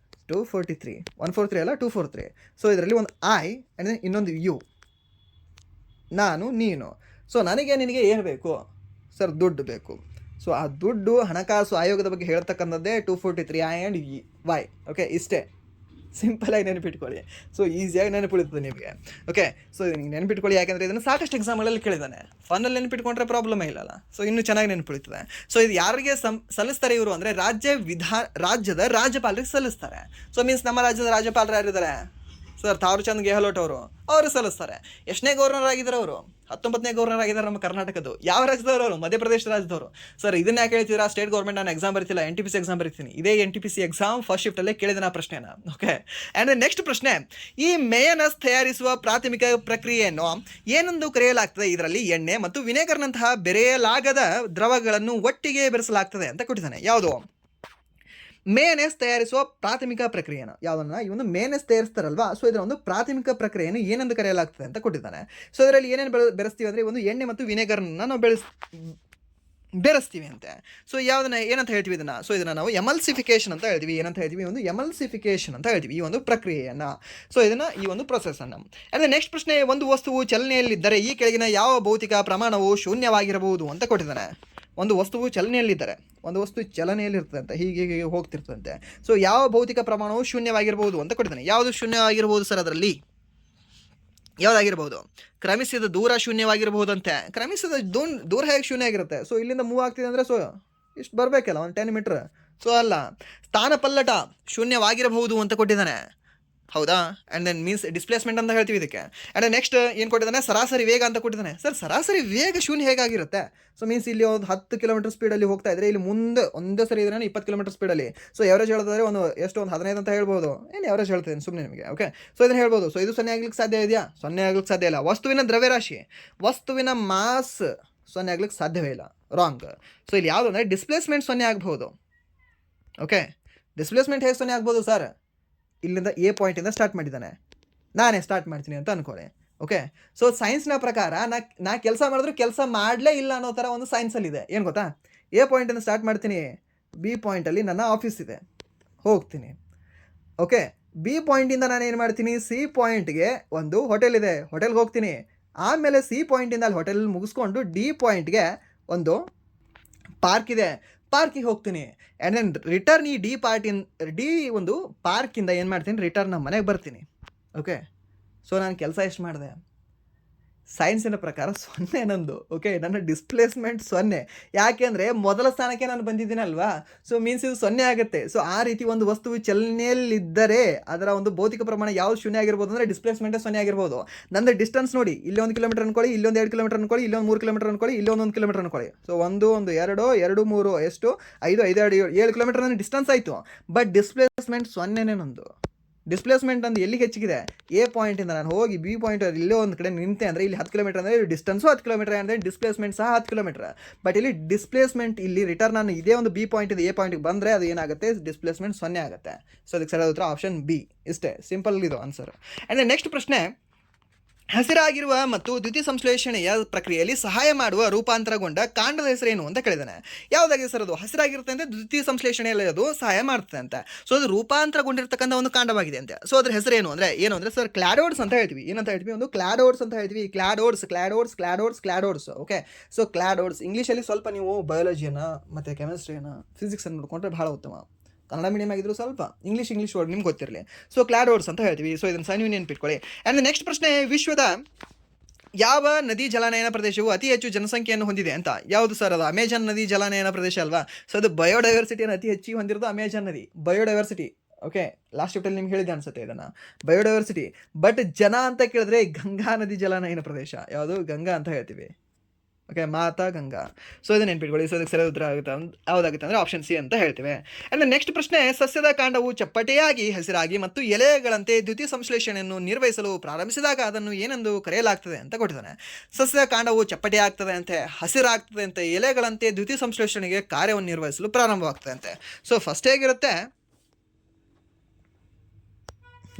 243 143 ಅಲ್ಲ 243. ಸೊ ಇದರಲ್ಲಿ ಒಂದು ಐ ಆ್ಯಂಡ್ ಇನ್ನೊಂದು ಯು, ನಾನು ನೀನು. ಸೊ ನನಗೆ ನಿನಗೆ ಏನು ಬೇಕು ಸರ್? ದುಡ್ಡು ಬೇಕು. ಸೊ ಆ ದುಡ್ಡು ಹಣಕಾಸು ಆಯೋಗದ ಬಗ್ಗೆ ಹೇಳ್ತಕ್ಕಂಥದ್ದೇ 243 ಐ ಆ್ಯಂಡ್ ವೈ. ಓಕೆ, ಇಷ್ಟೇ ಸಿಂಪಲಾಗಿ ನೆನಪಿಟ್ಕೊಳ್ಳಿ. ಸೊ ಈಸಿಯಾಗಿ ನೆನಪಿಡುತ್ತದೆ ನಿಮಗೆ. ಓಕೆ, ಸೊ ನೀವು ನೆನಪಿಟ್ಕೊಳ್ಳಿ, ಯಾಕೆಂದರೆ ಇದನ್ನು ಸಾಕಷ್ಟು ಎಕ್ಸಾಮ್ಗಳಲ್ಲಿ ಕೇಳಿದ್ದಾನೆ. ಫನ್ನಲ್ಲಿ ನೆನಪಿಟ್ಕೊಂಡ್ರೆ ಪ್ರಾಬ್ಲಮ್ ಇಲ್ಲಲ್ಲ. ಸೊ ಇನ್ನೂ ಚೆನ್ನಾಗಿ ನೆನಪಿಡುತ್ತದೆ. ಸೊ ಇದು ಯಾರಿಗೆ ಸಲ್ಲಿಸ್ತಾರೆ ಇವರು ಅಂದರೆ ರಾಜ್ಯದ ರಾಜ್ಯಪಾಲರಿಗೆ ಸಲ್ಲಿಸ್ತಾರೆ. ಸೊ ಮೀನ್ಸ್ ನಮ್ಮ ರಾಜ್ಯದ ರಾಜ್ಯಪಾಲರು ಯಾರಿದ್ದಾರೆ ಸರ್? ಥಾವರ್ಚಂದ್ ಗೆಹ್ಲೋಟ್ ಅವರು ಸಲ್ಲಿಸ್ತಾರೆ. ಎಷ್ಟನೇ ಗವರ್ನರ್ ಆಗಿದ್ದಾರೆ ಅವರು? 19ನೇ ಗವರ್ನರ್ ಆಗಿದ್ದಾರೆ ನಮ್ಮ ಕರ್ನಾಟಕದ್ದು. ಯಾವ ರಾಜ್ಯದವರು ಅವರು? ಮಧ್ಯಪ್ರದೇಶ ರಾಜ್ಯದವರು. ಸರ್ ಇದನ್ನ ಯಾಕೆ ಹೇಳ್ತೀರಾ? ಸ್ಟೇಟ್ ಗೌರ್ಮೆಂಟ್ ನಾನು ಎಕ್ಸಾಮ್ ಬರೀತಿಲ್ಲ, NTPC ಎಕ್ಸಾಮ್ ಬರೀತೀನಿ. ಇದೇ NTPC ಎಕ್ಸಾಮ್ ಫಸ್ಟ್ ಶಿಫ್ಟಲ್ಲೇ ಕೇಳಿದೆ ನಾ ಪ್ರಶ್ನೆನ. ಓಕೆ, ಆ್ಯಂಡ್ ನೆಕ್ಸ್ಟ್ ಪ್ರಶ್ನೆ, ಈ ಮೇಯನಸ್ ತಯಾರಿಸುವ ಪ್ರಾಥಮಿಕ ಪ್ರಕ್ರಿಯೆಯನ್ನು ಏನೆಂದು ಕರೆಯಲಾಗ್ತದೆ? ಇದರಲ್ಲಿ ಎಣ್ಣೆ ಮತ್ತು ವಿನೆಗರ್ನಂತಹ ಬೆರೆಯಲಾಗದ ದ್ರವಗಳನ್ನು ಒಟ್ಟಿಗೆ ಬೆರೆಸಲಾಗ್ತದೆ ಅಂತ ಕೊಟ್ಟಿದ್ದಾನೆ. ಯಾವುದು? ಮೇಯನೇಸ್ ತಯಾರಿಸುವ ಪ್ರಾಥಮಿಕ ಪ್ರಕ್ರಿಯೆನ ಯಾವುದನ್ನು ಈ ಒಂದು ಮೇಯನೇಸ್ ತಯಾರಿಸ್ತಾರಲ್ವಾ, ಸೊ ಇದರ ಒಂದು ಪ್ರಾಥಮಿಕ ಪ್ರಕ್ರಿಯೆಯನ್ನು ಏನೆಂದು ಕರೆಯಲಾಗ್ತದೆ ಅಂತ ಕೊಟ್ಟಿದ್ದಾನೆ. ಸೊ ಇದರಲ್ಲಿ ಏನೇನು ಬೆರೆಸ್ತೀವಿ ಅಂದರೆ ಒಂದು ಎಣ್ಣೆ ಮತ್ತು ವಿನೆಗರ್ನ ನಾವು ಬೆರೆಸ್ತೀವಿ ಅಂತೆ. ಸೊ ಯಾವುದನ್ನ ಏನಂತ ಹೇಳ್ತೀವಿ ಇದನ್ನು? ಸೊ ಇದನ್ನು ನಾವು ಎಮಲ್ಸಿಫಿಕೇಶನ್ ಅಂತ ಹೇಳ್ತೀವಿ. ಏನಂತ ಹೇಳ್ತೀವಿ? ಒಂದು ಎಮಲ್ಸಿಫಿಕೇಶನ್ ಅಂತ ಹೇಳ್ತೀವಿ ಈ ಒಂದು ಪ್ರಕ್ರಿಯೆಯನ್ನು. ಸೊ ಇದನ್ನು ಈ ಒಂದು ಪ್ರೊಸೆಸನ್ನು. ಅಂದರೆ ನೆಕ್ಸ್ಟ್ ಪ್ರಶ್ನೆ, ಒಂದು ವಸ್ತುವು ಚಲನೆಯಲ್ಲಿದ್ದರೆ ಈ ಕೆಳಗಿನ ಯಾವ ಭೌತಿಕ ಪ್ರಮಾಣವು ಶೂನ್ಯವಾಗಿರಬಹುದು ಅಂತ ಕೊಟ್ಟಿದ್ದಾನೆ. ಒಂದು ವಸ್ತುವು ಚಲನೆಯಲ್ಲಿದ್ದರೆ, ಒಂದು ವಸ್ತು ಚಲನೆಯಲ್ಲಿರ್ತದಂತೆ, ಹೀಗೆ ಹೋಗ್ತಿರ್ತದಂತೆ. ಸೊ ಯಾವ ಭೌತಿಕ ಪ್ರಮಾಣವು ಶೂನ್ಯವಾಗಿರ್ಬೋದು ಅಂತ ಕೊಟ್ಟಿದ್ದಾನೆ. ಯಾವುದು ಶೂನ್ಯವಾಗಿರ್ಬೋದು ಸರ್? ಅದರಲ್ಲಿ ಯಾವುದಾಗಿರ್ಬೋದು? ಕ್ರಮಿಸಿದ ದೂರ ಶೂನ್ಯವಾಗಿರ್ಬೋದಂತೆ. ಕ್ರಮಿಸಿದ ದೂರ ಹೇಗೆ ಶೂನ್ಯ ಆಗಿರುತ್ತೆ? ಸೊ ಇಲ್ಲಿಂದ ಮೂವ್ ಆಗ್ತಿದೆ ಅಂದರೆ ಸೊ ಇಷ್ಟು ಬರಬೇಕಲ್ಲ, ಒಂದು 10 ಮೀಟ್ರ್. ಸೊ ಅಲ್ಲ, ಸ್ಥಾನಪಲ್ಲಟ ಶೂನ್ಯವಾಗಿರಬಹುದು ಅಂತ ಕೊಟ್ಟಿದ್ದಾನೆ. ಹೌದಾ? ಆ್ಯಂಡ್ ದೆನ್ ಮೀನ್ಸ್ ಡಿಸ್ಪ್ಲೇಸ್ಮೆಂಟ್ ಅಂತ ಹೇಳ್ತೀವಿ ಇದಕ್ಕೆ. ಆ್ಯಂಡ್ ನೆಕ್ಸ್ಟ್ ಏನು ಕೊಟ್ಟಿದ್ದಾನೆ? ಸರಾಸರಿ ವೇಗ ಅಂತ ಕೊಟ್ಟಿದ್ದಾನೆ. ಸರ್ ಸರಾಸರಿ ವೇಗ ಶೂನ್ಯ ಹೇಗಾಗಿರುತ್ತೆ? ಸೊ ಮೀನ್ಸ್ ಇಲ್ಲಿ ಒಂದು 10 ಕಿಲೋಮೀಟರ್ ಸ್ಪೀಡಲ್ಲಿ ಹೋಗ್ತಾ ಇದ್ರೆ ಇಲ್ಲಿ ಮುಂದೆ ಒಂದೇ ಸರಿ ಇದ್ರೆ 20 ಕಿಲೋಮೀಟರ್ ಸ್ಪೀಡಲ್ಲಿ. ಸೊ ಎವರೇಜ್ ಹೇಳಿದ್ರೆ ಒಂದು 15 ಅಂತ ಹೇಳ್ಬೋದು. ಏನು ಎವರೇಜ್ ಹೇಳ್ತೀನಿ ಸುಮ್ಮನೆ ನಿಮಗೆ. ಓಕೆ, ಸೊ ಇದನ್ನು ಹೇಳ್ಬೋದು. ಸೊ ಇದು 0 ಆಗ್ಲಿಕ್ಕೆ ಸಾಧ್ಯ ಇದೆಯಾ? 0 ಆಗ್ಲಿಕ್ಕೆ ಸಾಧ್ಯ ಇಲ್ಲ. ವಸ್ತುವಿನ ದ್ರವ್ಯರಾಶಿ, ವಸ್ತುವಿನ ಮಾಸ್ 0 ಆಗ್ಲಿಕ್ಕೆ ಸಾಧ್ಯವೇ ಇಲ್ಲ. ರಾಂಗ್. ಸೊ ಇಲ್ಲಿ ಯಾವುದು ಅಂದರೆ ಡಿಸ್ಪ್ಲೇಸ್ಮೆಂಟ್ 0 ಆಗ್ಬೋದು. ಓಕೆ, ಡಿಸ್ಪ್ಲೇಸ್ಮೆಂಟ್ ಹೇಗೆ 0 ಆಗ್ಬೋದು ಸರ್? ಇಲ್ಲಿಂದ ಎ ಪಾಯಿಂಟಿಂದ ಸ್ಟಾರ್ಟ್ ಮಾಡಿದ್ದಾನೆ, ನಾನೇ ಸ್ಟಾರ್ಟ್ ಮಾಡ್ತೀನಿ ಅಂತ ಅಂದ್ಕೊಳ್ಳಿ. ಓಕೆ, ಸೊ ಸೈನ್ಸ್ನ ಪ್ರಕಾರ ನಾ ಕೆಲಸ ಮಾಡಿದ್ರು ಕೆಲಸ ಮಾಡಲೇ ಇಲ್ಲ ಅನ್ನೋ ಥರ ಒಂದು ಸೈನ್ಸಲ್ಲಿದೆ. ಏನು ಗೊತ್ತಾ? ಎ ಪಾಯಿಂಟಿಂದ ಸ್ಟಾರ್ಟ್ ಮಾಡ್ತೀನಿ, ಬಿ ಪಾಯಿಂಟಲ್ಲಿ ನನ್ನ ಆಫೀಸ್ ಇದೆ, ಹೋಗ್ತೀನಿ. ಓಕೆ, ಬಿ ಪಾಯಿಂಟಿಂದ ನಾನು ಏನು ಮಾಡ್ತೀನಿ? ಸಿ ಪಾಯಿಂಟ್ಗೆ ಒಂದು ಹೋಟೆಲ್ ಇದೆ, ಹೋಟೆಲ್ಗೆ ಹೋಗ್ತೀನಿ. ಆಮೇಲೆ ಸಿ ಪಾಯಿಂಟಿಂದ ಅಲ್ಲಿ ಹೋಟೆಲ್ ಮುಗಿಸ್ಕೊಂಡು ಡಿ ಪಾಯಿಂಟ್ಗೆ ಒಂದು ಪಾರ್ಕ್ ಇದೆ, ಪಾರ್ಕಿಗೆ ಹೋಗ್ತೀನಿ. ಆ್ಯಂಡ್ ದೆನ್ ರಿಟರ್ನ್ ಈ ಡಿ ಒಂದು ಪಾರ್ಕಿಂದ ಏನು ಮಾಡ್ತೀನಿ? ರಿಟರ್ನ್ ನಮ್ಮ ಮನೆಗೆ ಬರ್ತೀನಿ. ಓಕೆ, ಸೊ ನಾನು ಕೆಲಸ ಎಷ್ಟು ಮಾಡಿದೆ? ಸೈನ್ಸಿನ ಪ್ರಕಾರ 0 ನಂದು. ಓಕೆ, ನನ್ನ ಡಿಸ್ಪ್ಲೇಸ್ಮೆಂಟ್ 0. ಯಾಕೆ ಅಂದರೆ ಮೊದಲ ಸ್ಥಾನಕ್ಕೆ ನಾನು ಬಂದಿದ್ದೀನಲ್ವಾ, ಸೊ ಮೀನ್ಸ್ ಇದು 0 ಆಗುತ್ತೆ. ಸೊ ಆ ರೀತಿ ಒಂದು ವಸ್ತುವು ಚಲನೆಯಲ್ಲಿದ್ದರೆ ಅದರ ಒಂದು ಭೌತಿಕ ಪ್ರಮಾಣ ಯಾವ್ದು ಶೂನ್ಯ ಆಗಿರ್ಬೋದು ಅಂದರೆ ಡಿಸ್ಪ್ಲೇಸ್ಮೆಂಟೇ 0 ಆಗಿರ್ಬೋದು. ನಂದು ಡಿಸ್ಟೆನ್ಸ್ ನೋಡಿ, ಇಲ್ಲಿ 1 ಕಿಲೋಮೀಟರ್ ಅನ್ಕೊಳ್ಳಿ, ಇಲ್ಲೊಂದು 2 ಕಿಲೋಮೀಟರ್ ಅನ್ಕೊಳ್ಳಿ, ಇಲ್ಲೊಂದು 3 ಕಿಲೋಮೀಟರ್ ಅನ್ಕೊಳ್ಳಿ, ಇಲ್ಲೊಂದು 1 ಕಿಲೋಮೀಟರ್ ಅನ್ಕೊಳ್ಳಿ. ಸೊ 1 1 2 2 3 ಎಷ್ಟು 5 5 2 7 ಕಿಲೋಮೀಟರ್ ನನ್ನ ಡಿಸ್ಟೆನ್ಸ್ ಆಯಿತು. ಬಟ್ ಡಿಸ್ಪ್ಲೇಸ್ಮೆಂಟ್ 0ನೇ ನಂದು. ಡಿಸ್ಪ್ಲೇಸ್ಮೆಂಟ್ ಅಂದು ಎಲ್ಲಿಗೆ ಹೆಚ್ಚಿಗಿದೆ, ಎ ಪಾಯಿಂಟಿಂದ ನಾನು ಹೋಗಿ ಬಿ ಪಾಯಿಂಟ್ ಇಲ್ಲೇ ಒಂದು ಕಡೆ ನಿಂತೆ ಅಂದರೆ ಇಲ್ಲಿ 10 ಕಿಲೋಮೀಟರ್ ಅಂದರೆ ಡಿಸ್ಟೆನ್ಸು 10 ಕಿಲೋಮೀಟರ್ ಅಂದರೆ ಡಿಸ್ಪ್ಲೇಸ್ಮೆಂಟ್ ಸಹ 10 ಕಿಲೋಮೀಟರ್. ಬಟ್ ಇಲ್ಲಿ ಡಿಸ್ಪ್ಲೇಸ್ಮೆಂಟ್ ಇಲ್ಲಿ ರಿಟರ್ನ್ ನಾನು ಇದೇ ಒಂದು ಬಿ ಪಾಯಿಂಟಿಂದ ಎ ಪಾಯಿಂಟ್ಗೆ ಬಂದರೆ ಅದು ಏನಾಗುತ್ತೆ, ಡಿಸ್ಪ್ಲೇಸ್ಮೆಂಟ್ 0 ಆಗುತ್ತೆ. ಸೊ ಅದಕ್ಕೆ ಸರಿಯಾದ ಉತ್ತರ ಆಪ್ಷನ್ ಬಿ. ಇಷ್ಟೇ ಸಿಂಪಲ್ ಇದು ಆನ್ಸರ್. ಆ್ಯಂಡ್ ನೆಕ್ಸ್ಟ್ ಪ್ರಶ್ನೆ, ಹಸಿರಾಗಿರುವ ಮತ್ತು ದ್ಯುತಿ ಸಂಶ್ಲೇಷಣೆಯ ಪ್ರಕ್ರಿಯೆಯಲ್ಲಿ ಸಹಾಯ ಮಾಡುವ ರೂಪಾಂತರಗೊಂಡ ಕಾಂಡದ ಹೆಸರೇನು ಅಂತ ಕೇಳಿದಾನೆ. ಯಾವುದಾಗಿದೆ ಸರ್ ಅದು? ಹಸಿರಾಗಿರುತ್ತೆ ಅಂತ ದ್ಯುತಿ ಸಂಶ್ಲೇಷಣೆಯಲ್ಲಿ ಅದು ಸಹಾಯ ಮಾಡ್ತದೆ ಅಂತ. ಸೊ ಅದು ರೂಪಾಂತರಗೊಂಡಿರ್ತಕ್ಕಂಥ ಒಂದು ಕಾಂಡವಾಗಿದೆ ಅಂತೆ. ಸೊ ಅದ್ರ ಹೆಸರೇನು ಅಂದರೆ ಏನು ಅಂದರೆ ಸರ್ ಕ್ಲಾಡೋಡ್ಸ್ ಅಂತ ಹೇಳ್ತೀವಿ. ಏನಂತ ಹೇಳ್ತೀವಿ, ಒಂದು ಕ್ಲಾಡೋಡ್ಸ್ ಅಂತ ಹೇಳ್ತೀವಿ. ಕ್ಲಾಡೋಡ್ಸ್. ಓಕೆ, ಸೊ ಕ್ಲಾಡೋಡ್ಸ್ ಇಂಗ್ಲೀಷಲ್ಲಿ ಸ್ವಲ್ಪ ನೀವು ಬಯಾಲಜಿಯನ್ನು ಮತ್ತು ಕೆಮಿಸ್ಟ್ರಿಯನ್ನು ಫಿಸಿಕ್ಸನ್ನು ನೋಡಿಕೊಂಡ್ರೆ ಭಾಳ ಉತ್ತಮ. ಕನ್ನಡ ಮೀಡಿಯಮ್ ಆಗಿದ್ರು ಸ್ವಲ್ಪ ಇಂಗ್ಲೀಷ್ ವರ್ಡ್ ನಿಮ್ಗೆ ಗೊತ್ತಿರಲಿ. ಸೊ ಕ್ಲಾಡೋಡ್ಸ್ ಅಂತ ಹೇಳ್ತೀವಿ. ಸೊ ಇದನ್ನು ಸಹ ನೆನ್ಪಿಟ್ಕೊಳ್ಳಿ. ಆ್ಯಂಡ್ ನೆಕ್ಸ್ಟ್ ಪ್ರಶ್ನೆ, ವಿಶ್ವದ ಯಾವ ನದಿ ಜಲಾನಯನ ಪ್ರದೇಶವು ಅತಿ ಹೆಚ್ಚು ಜನಸಂಖ್ಯೆಯನ್ನು ಹೊಂದಿದೆ ಅಂತ? ಯಾವುದು ಸರ್ ಅದು? ಅಮೆಜಾನ್ ನದಿ ಜಲಾನಯನ ಪ್ರದೇಶ ಅಲ್ವಾ? ಸೊ ಅದು ಬಯೋಡೈವರ್ಸಿಟಿಯನ್ನು ಅತಿ ಹೆಚ್ಚಿಗೆ ಹೊಂದಿರೋದು ಅಮೆಜಾನ್ ನದಿ. ಬಯೋಡೈವರ್ಸಿಟಿ. ಓಕೆ, ಲಾಸ್ಟ್ ಶಿಫ್ಟಲ್ಲಿ ನಿಮ್ಗೆ ಹೇಳಿದೆ ಅನ್ಸುತ್ತೆ ಇದನ್ನು, ಬಯೋಡೈವರ್ಸಿಟಿ. ಬಟ್ ಜನ ಅಂತ ಕೇಳಿದ್ರೆ ಗಂಗಾ ನದಿ ಜಲಾನಯನ ಪ್ರದೇಶ. ಯಾವುದು? ಗಂಗಾ ಅಂತ ಹೇಳ್ತೀವಿ. ಓಕೆ, ಮಾತಾ ಗಂಗಾ. ಸೊ ಇದನ್ನು ನೆನ್ಪಿಟ್ಕೊಳ್ಳಿ. ಸೊ ಅದಕ್ಕೆ ಸರಿಯಾದ ಉತ್ತರ ಆಗುತ್ತೆ ಯಾವುದಾಗುತ್ತೆ ಅಂದರೆ ಆಪ್ಷನ್ ಸಿ ಅಂತ ಹೇಳ್ತೇವೆ. ಆ್ಯಂಡ್ ನೆಕ್ಸ್ಟ್ ಪ್ರಶ್ನೆ, ಸಸ್ಯದ ಕಾಂಡವು ಚಪ್ಪಟೆಯಾಗಿ ಹಸಿರಾಗಿ ಮತ್ತು ಎಲೆಗಳಂತೆ ದ್ಯುತಿ ಸಂಶ್ಲೇಷಣೆಯನ್ನು ನಿರ್ವಹಿಸಲು ಪ್ರಾರಂಭಿಸಿದಾಗ ಅದನ್ನು ಏನೆಂದು ಕರೆಯಲಾಗ್ತದೆ ಅಂತ ಕೊಟ್ಟಿದ್ದಾನೆ. ಸಸ್ಯದ ಕಾಂಡವು ಚಪ್ಪಟೆ ಆಗ್ತದೆ ಅಂತೆ, ಹಸಿರಾಗ್ತದೆ ಅಂತೆ, ಎಲೆಗಳಂತೆ ದ್ಯುತಿ ಸಂಶ್ಲೇಷಣೆಗೆ ಕಾರ್ಯವನ್ನು ನಿರ್ವಹಿಸಲು ಪ್ರಾರಂಭವಾಗ್ತದೆ ಅಂತೆ. ಸೊ ಫಸ್ಟ್ ಹೇಗಿರುತ್ತೆ,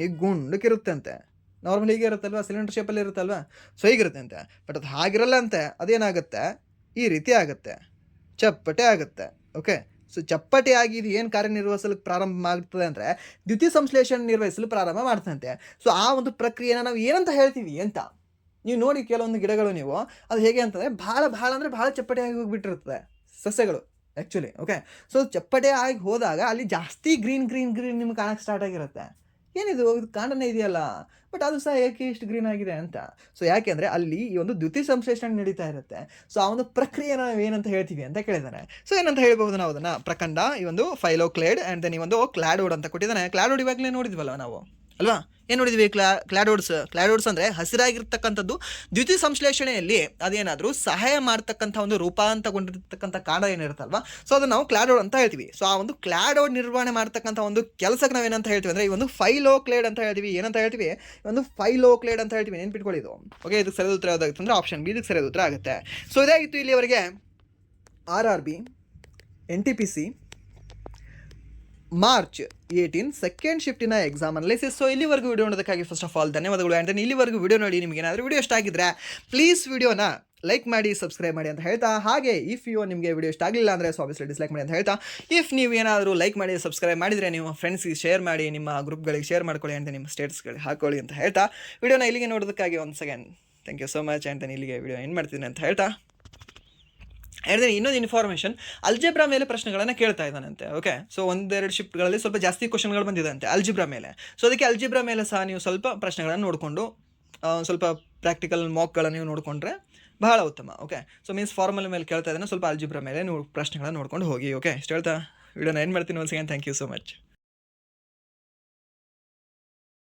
ಈಗ ಗುಂಡಕ್ಕಿರುತ್ತೆ ಅಂತೆ. ನಾರ್ಮಲ್ ಹೀಗೆ ಇರುತ್ತಲ್ವ, ಸಿಲಿಂಡರ್ ಶೇಪಲ್ಲಿ ಇರುತ್ತಲ್ವ, ಸೊ ಹೀಗಿರುತ್ತೆ ಅಂತೆ. ಬಟ್ ಅದು ಹಾಗಿರಲ್ಲ ಅಂತೆ. ಅದೇನಾಗುತ್ತೆ, ಈ ರೀತಿ ಆಗುತ್ತೆ, ಚಪ್ಪಟೆ ಆಗುತ್ತೆ. ಓಕೆ, ಸೊ ಚಪ್ಪಟೆಯಾಗಿ ಇದು ಏನು ಕಾರ್ಯನಿರ್ವಹಿಸಲು ಪ್ರಾರಂಭ ಆಗ್ತದೆ ಅಂದರೆ ದ್ಯುತಿ ಸಂಶ್ಲೇಷಣೆ ನಿರ್ವಹಿಸಲು ಪ್ರಾರಂಭ ಮಾಡ್ತಂತೆ. ಸೊ ಆ ಒಂದು ಪ್ರಕ್ರಿಯೆನ ನಾವು ಏನಂತ ಹೇಳ್ತೀವಿ ಅಂತ ನೀವು ನೋಡಿ, ಕೆಲವೊಂದು ಗಿಡಗಳು ನೀವು ಅದು ಹೇಗೆ ಅಂತಂದರೆ ಭಾಳ ಅಂದರೆ ಭಾಳ ಚಪ್ಪಟೆಯಾಗಿ ಹೋಗಿಬಿಟ್ಟಿರ್ತದೆ ಸಸ್ಯಗಳು ಆ್ಯಕ್ಚುಲಿ. ಓಕೆ, ಸೊ ಚಪ್ಪಟೆ ಆಗಿ ಹೋದಾಗ ಅಲ್ಲಿ ಜಾಸ್ತಿ ಗ್ರೀನ್ ನಿಮ್ಗೆ ಕಾಣಕ್ಕೆ ಸ್ಟಾರ್ಟ್ ಆಗಿರುತ್ತೆ. ಏನಿದು ಕಾಂಡನೇ ಇದೆಯಲ್ಲ, ಬಟ್ ಅದು ಸಹ ಏಕೆ ಇಷ್ಟು ಗ್ರೀನ್ ಆಗಿದೆ ಅಂತ. ಸೊ ಯಾಕೆ ಅಂದರೆ ಅಲ್ಲಿ ಈ ಒಂದು ದ್ಯುತಿ ಸಂಶ್ಲೇಷಣೆ ನಡೀತಾ ಇರುತ್ತೆ. ಸೊ ಆ ಒಂದು ಪ್ರಕ್ರಿಯೆ ನಾವು ಏನಂತ ಹೇಳ್ತೀವಿ ಅಂತ ಕೇಳಿದ್ದಾನೆ. ಸೊ ಏನಂತ ಹೇಳ್ಬೋದು ನಾವು ಅದನ್ನು? ಪ್ರಖಂಡ, ಈ ಒಂದು ಫೈಲೋಕ್ಲೇಡ್ ಆ್ಯಂಡ್ ದೆನ್ ಈ ಒಂದು ಕ್ಲಾಡೋಡ್ ಅಂತ ಕೊಟ್ಟಿದ್ದಾನೆ. ಕ್ಲಾಡೋಡ್ ಇವಾಗಲೇ ನೋಡಿದ್ವಲ್ಲ ನಾವು ಅಲ್ವಾ, ಏನು ನೋಡಿದ್ವಿ? ಕ್ಲಾಡೋಡ್ಸ್ ಅಂದರೆ ಹಸಿರಾಗಿರ್ತಕ್ಕಂಥದ್ದು ದ್ಯುತಿ ಸಂಶ್ಲೇಷಣೆಯಲ್ಲಿ ಅದೇನಾದರೂ ಸಹಾಯ ಮಾಡ್ತಕ್ಕಂಥ ಒಂದು ರೂಪಾಂತರಗೊಂಡಿರ್ತಕ್ಕಂಥ ಕಾಂಡ ಏನಿರುತ್ತಲ್ವ, ಸೊ ಅದನ್ನು ನಾವು ಕ್ಲಾಡೋಡ್ ಅಂತ ಹೇಳ್ತೀವಿ. ಸೊ ಆ ಒಂದು ಕ್ಲಾಡೋಡ್ ನಿರ್ವಹಣೆ ಮಾಡ್ತಕ್ಕಂಥ ಒಂದು ಕೆಲಸಕ್ಕೆ ನಾವು ಏನಂತ ಹೇಳ್ತೀವಿ ಅಂದರೆ ಈ ಒಂದು ಫೈಲೋಕ್ಲೇಡ್ ಅಂತ ಹೇಳ್ತೀವಿ. ಏನಂತ ಹೇಳ್ತೀವಿ? ಒಂದು ಫೈಲೋಕ್ಲೇಡ್ ಅಂತ ಹೇಳ್ತೀವಿ. ನೆನ್ಪಿಟ್ಕೊಳ್ಳಿ ಇದು. ಓಕೆ, ಇದಕ್ಕೆ ಸರಿಯಾದ ಉತ್ತರ ಯಾವುದಾಗುತ್ತೆ ಅಂದರೆ ಆಪ್ಷನ್ ಬಿ ಇದಕ್ಕೆ ಸರಿಯಾದ ಉತ್ತರ ಆಗುತ್ತೆ. ಸೊ ಇದಾಗಿತ್ತು ಇಲ್ಲಿವರೆಗೆ RRB NTPC ಮಾರ್ಚ್ 18 ಸೆಕೆಂಡ್ ಶಿಫ್ಟಿನ ಎಕ್ಸಾಮ್ ಅನಾಲಿಸಿಸ್. ಸೊ ಇಲ್ಲಿವರೆಗೂ ವಿಡಿಯೋ ನೋಡೋದಕ್ಕಾಗಿ ಫಸ್ಟ್ ಆಫ್ ಆಲ್ ಧನ್ಯವಾದಗಳು. ಆ್ಯಂಡ್ ದೆನ್ ಇಲ್ಲಿವರೆಗೂ ವಿಡಿಯೋ ನೋಡಿ ನಿಮಗೆ ಏನಾದರೂ ವಿಡಿಯೋ ಇಷ್ಟ ಆಗಿದ್ರೆ ಪ್ಲೀಸ್ ವಿಡಿಯೋನ ಲೈಕ್ ಮಾಡಿ, ಸಬ್ಸ್ಕ್ರೈಬ್ ಮಾಡಿ ಅಂತ ಹೇಳ್ತಾ, ಹಾಗೆ ಇಫ್ ನಿಮಗೆ ವಿಡಿಯೋ ಇಷ್ಟ ಆಗಲಿಲ್ಲ ಅಂದರೆ ಸೊ ಆಬ್ವಿಯಸ್ಲಿ ಡಿಸ್ಲೈಕ್ ಮಾಡಿ ಅಂತ ಹೇಳ್ತಾ, ಇಫ್ ನೀವು ಏನಾದರೂ ಲೈಕ್ ಮಾಡಿ ಸಬ್ಸ್ಕ್ರೈಬ್ ಮಾಡಿದರೆ ನಿಮ್ಮ ಫ್ರೆಂಡ್ಸ್ಗೆ ಶೇರ್ ಮಾಡಿ, ನಿಮ್ಮ ಗ್ರೂಪ್ಗಳಿಗೆ ಶೇರ್ ಮಾಡ್ಕೊಳ್ಳಿ ಅಂತ ನಿಮ್ಮ ಸ್ಟೇಟಸ್ಗಳಿಗೆ ಹಾಕೊಳ್ಳಿ ಅಂತ ಹೇಳ್ತಾ, ವಿಡಿಯೋನ ಇಲ್ಲಿಗೆ ನೋಡೋದಕ್ಕಾಗಿ once again thank you so much. And then ಇಲ್ಲಿಗೆ ವಿಡಿಯೋ ಏನು ಮಾಡ್ತೀನಿ ಅಂತ ಹೇಳ್ತಾ, ಆ್ಯಂಡ್ ದೆನ್ ಇನ್ನೊಂದು ಇನ್ಫಾರ್ಮೇಷನ್, ಅಲ್ಜಿಬ್ರಾ ಮೇಲೆ ಪ್ರಶ್ನೆಗಳನ್ನು ಕೇಳ್ತಾ ಇದ್ದಾನಂತೆ. ಓಕೆ, ಸೊ 1-2 ಶಿಫ್ಟ್ಗಳಲ್ಲಿ ಸ್ವಲ್ಪ ಜಾಸ್ತಿ ಕ್ವಶನ್ಗಳು ಬಂದಿದೆ ಅಲ್ಜಿಬ್ರಾ ಮೇಲೆ. ಸೊ ಅದಕ್ಕೆ ಅಲ್ಜಿಬ್ರಾ ಮೇಲೆ ಸಹ ನೀವು ಸ್ವಲ್ಪ ಪ್ರಶ್ನೆಗಳನ್ನು ನೋಡಿಕೊಂಡು ಸ್ವಲ್ಪ ಪ್ರಾಕ್ಟಿಕಲ್ ಮಾಕ್ಗಳನ್ನು ನೀವು ನೋಡಿಕೊಂಡ್ರೆ ಬಹಳ ಉತ್ತಮ. ಓಕೆ, ಸೊ ಮೀನ್ಸ್ ಫಾರ್ಮಲ್ ಮೇಲೆ ಕೇಳ್ತಾ ಇದ್ದಾನೆ, ಸ್ವಲ್ಪ ಅಲ್ಜಿಬ್ರಾ ಮೇಲೆ ನೀವು ಪ್ರಶ್ನೆಗಳನ್ನು ನೋಡ್ಕೊಂಡು ಹೋಗಿ. ಓಕೆ, ಇಷ್ಟು ಹೇಳ್ತಾ ವಿಡಿಯೋನ ಏನು ಮಾಡ್ತೀನಿ. Once again thank you so much.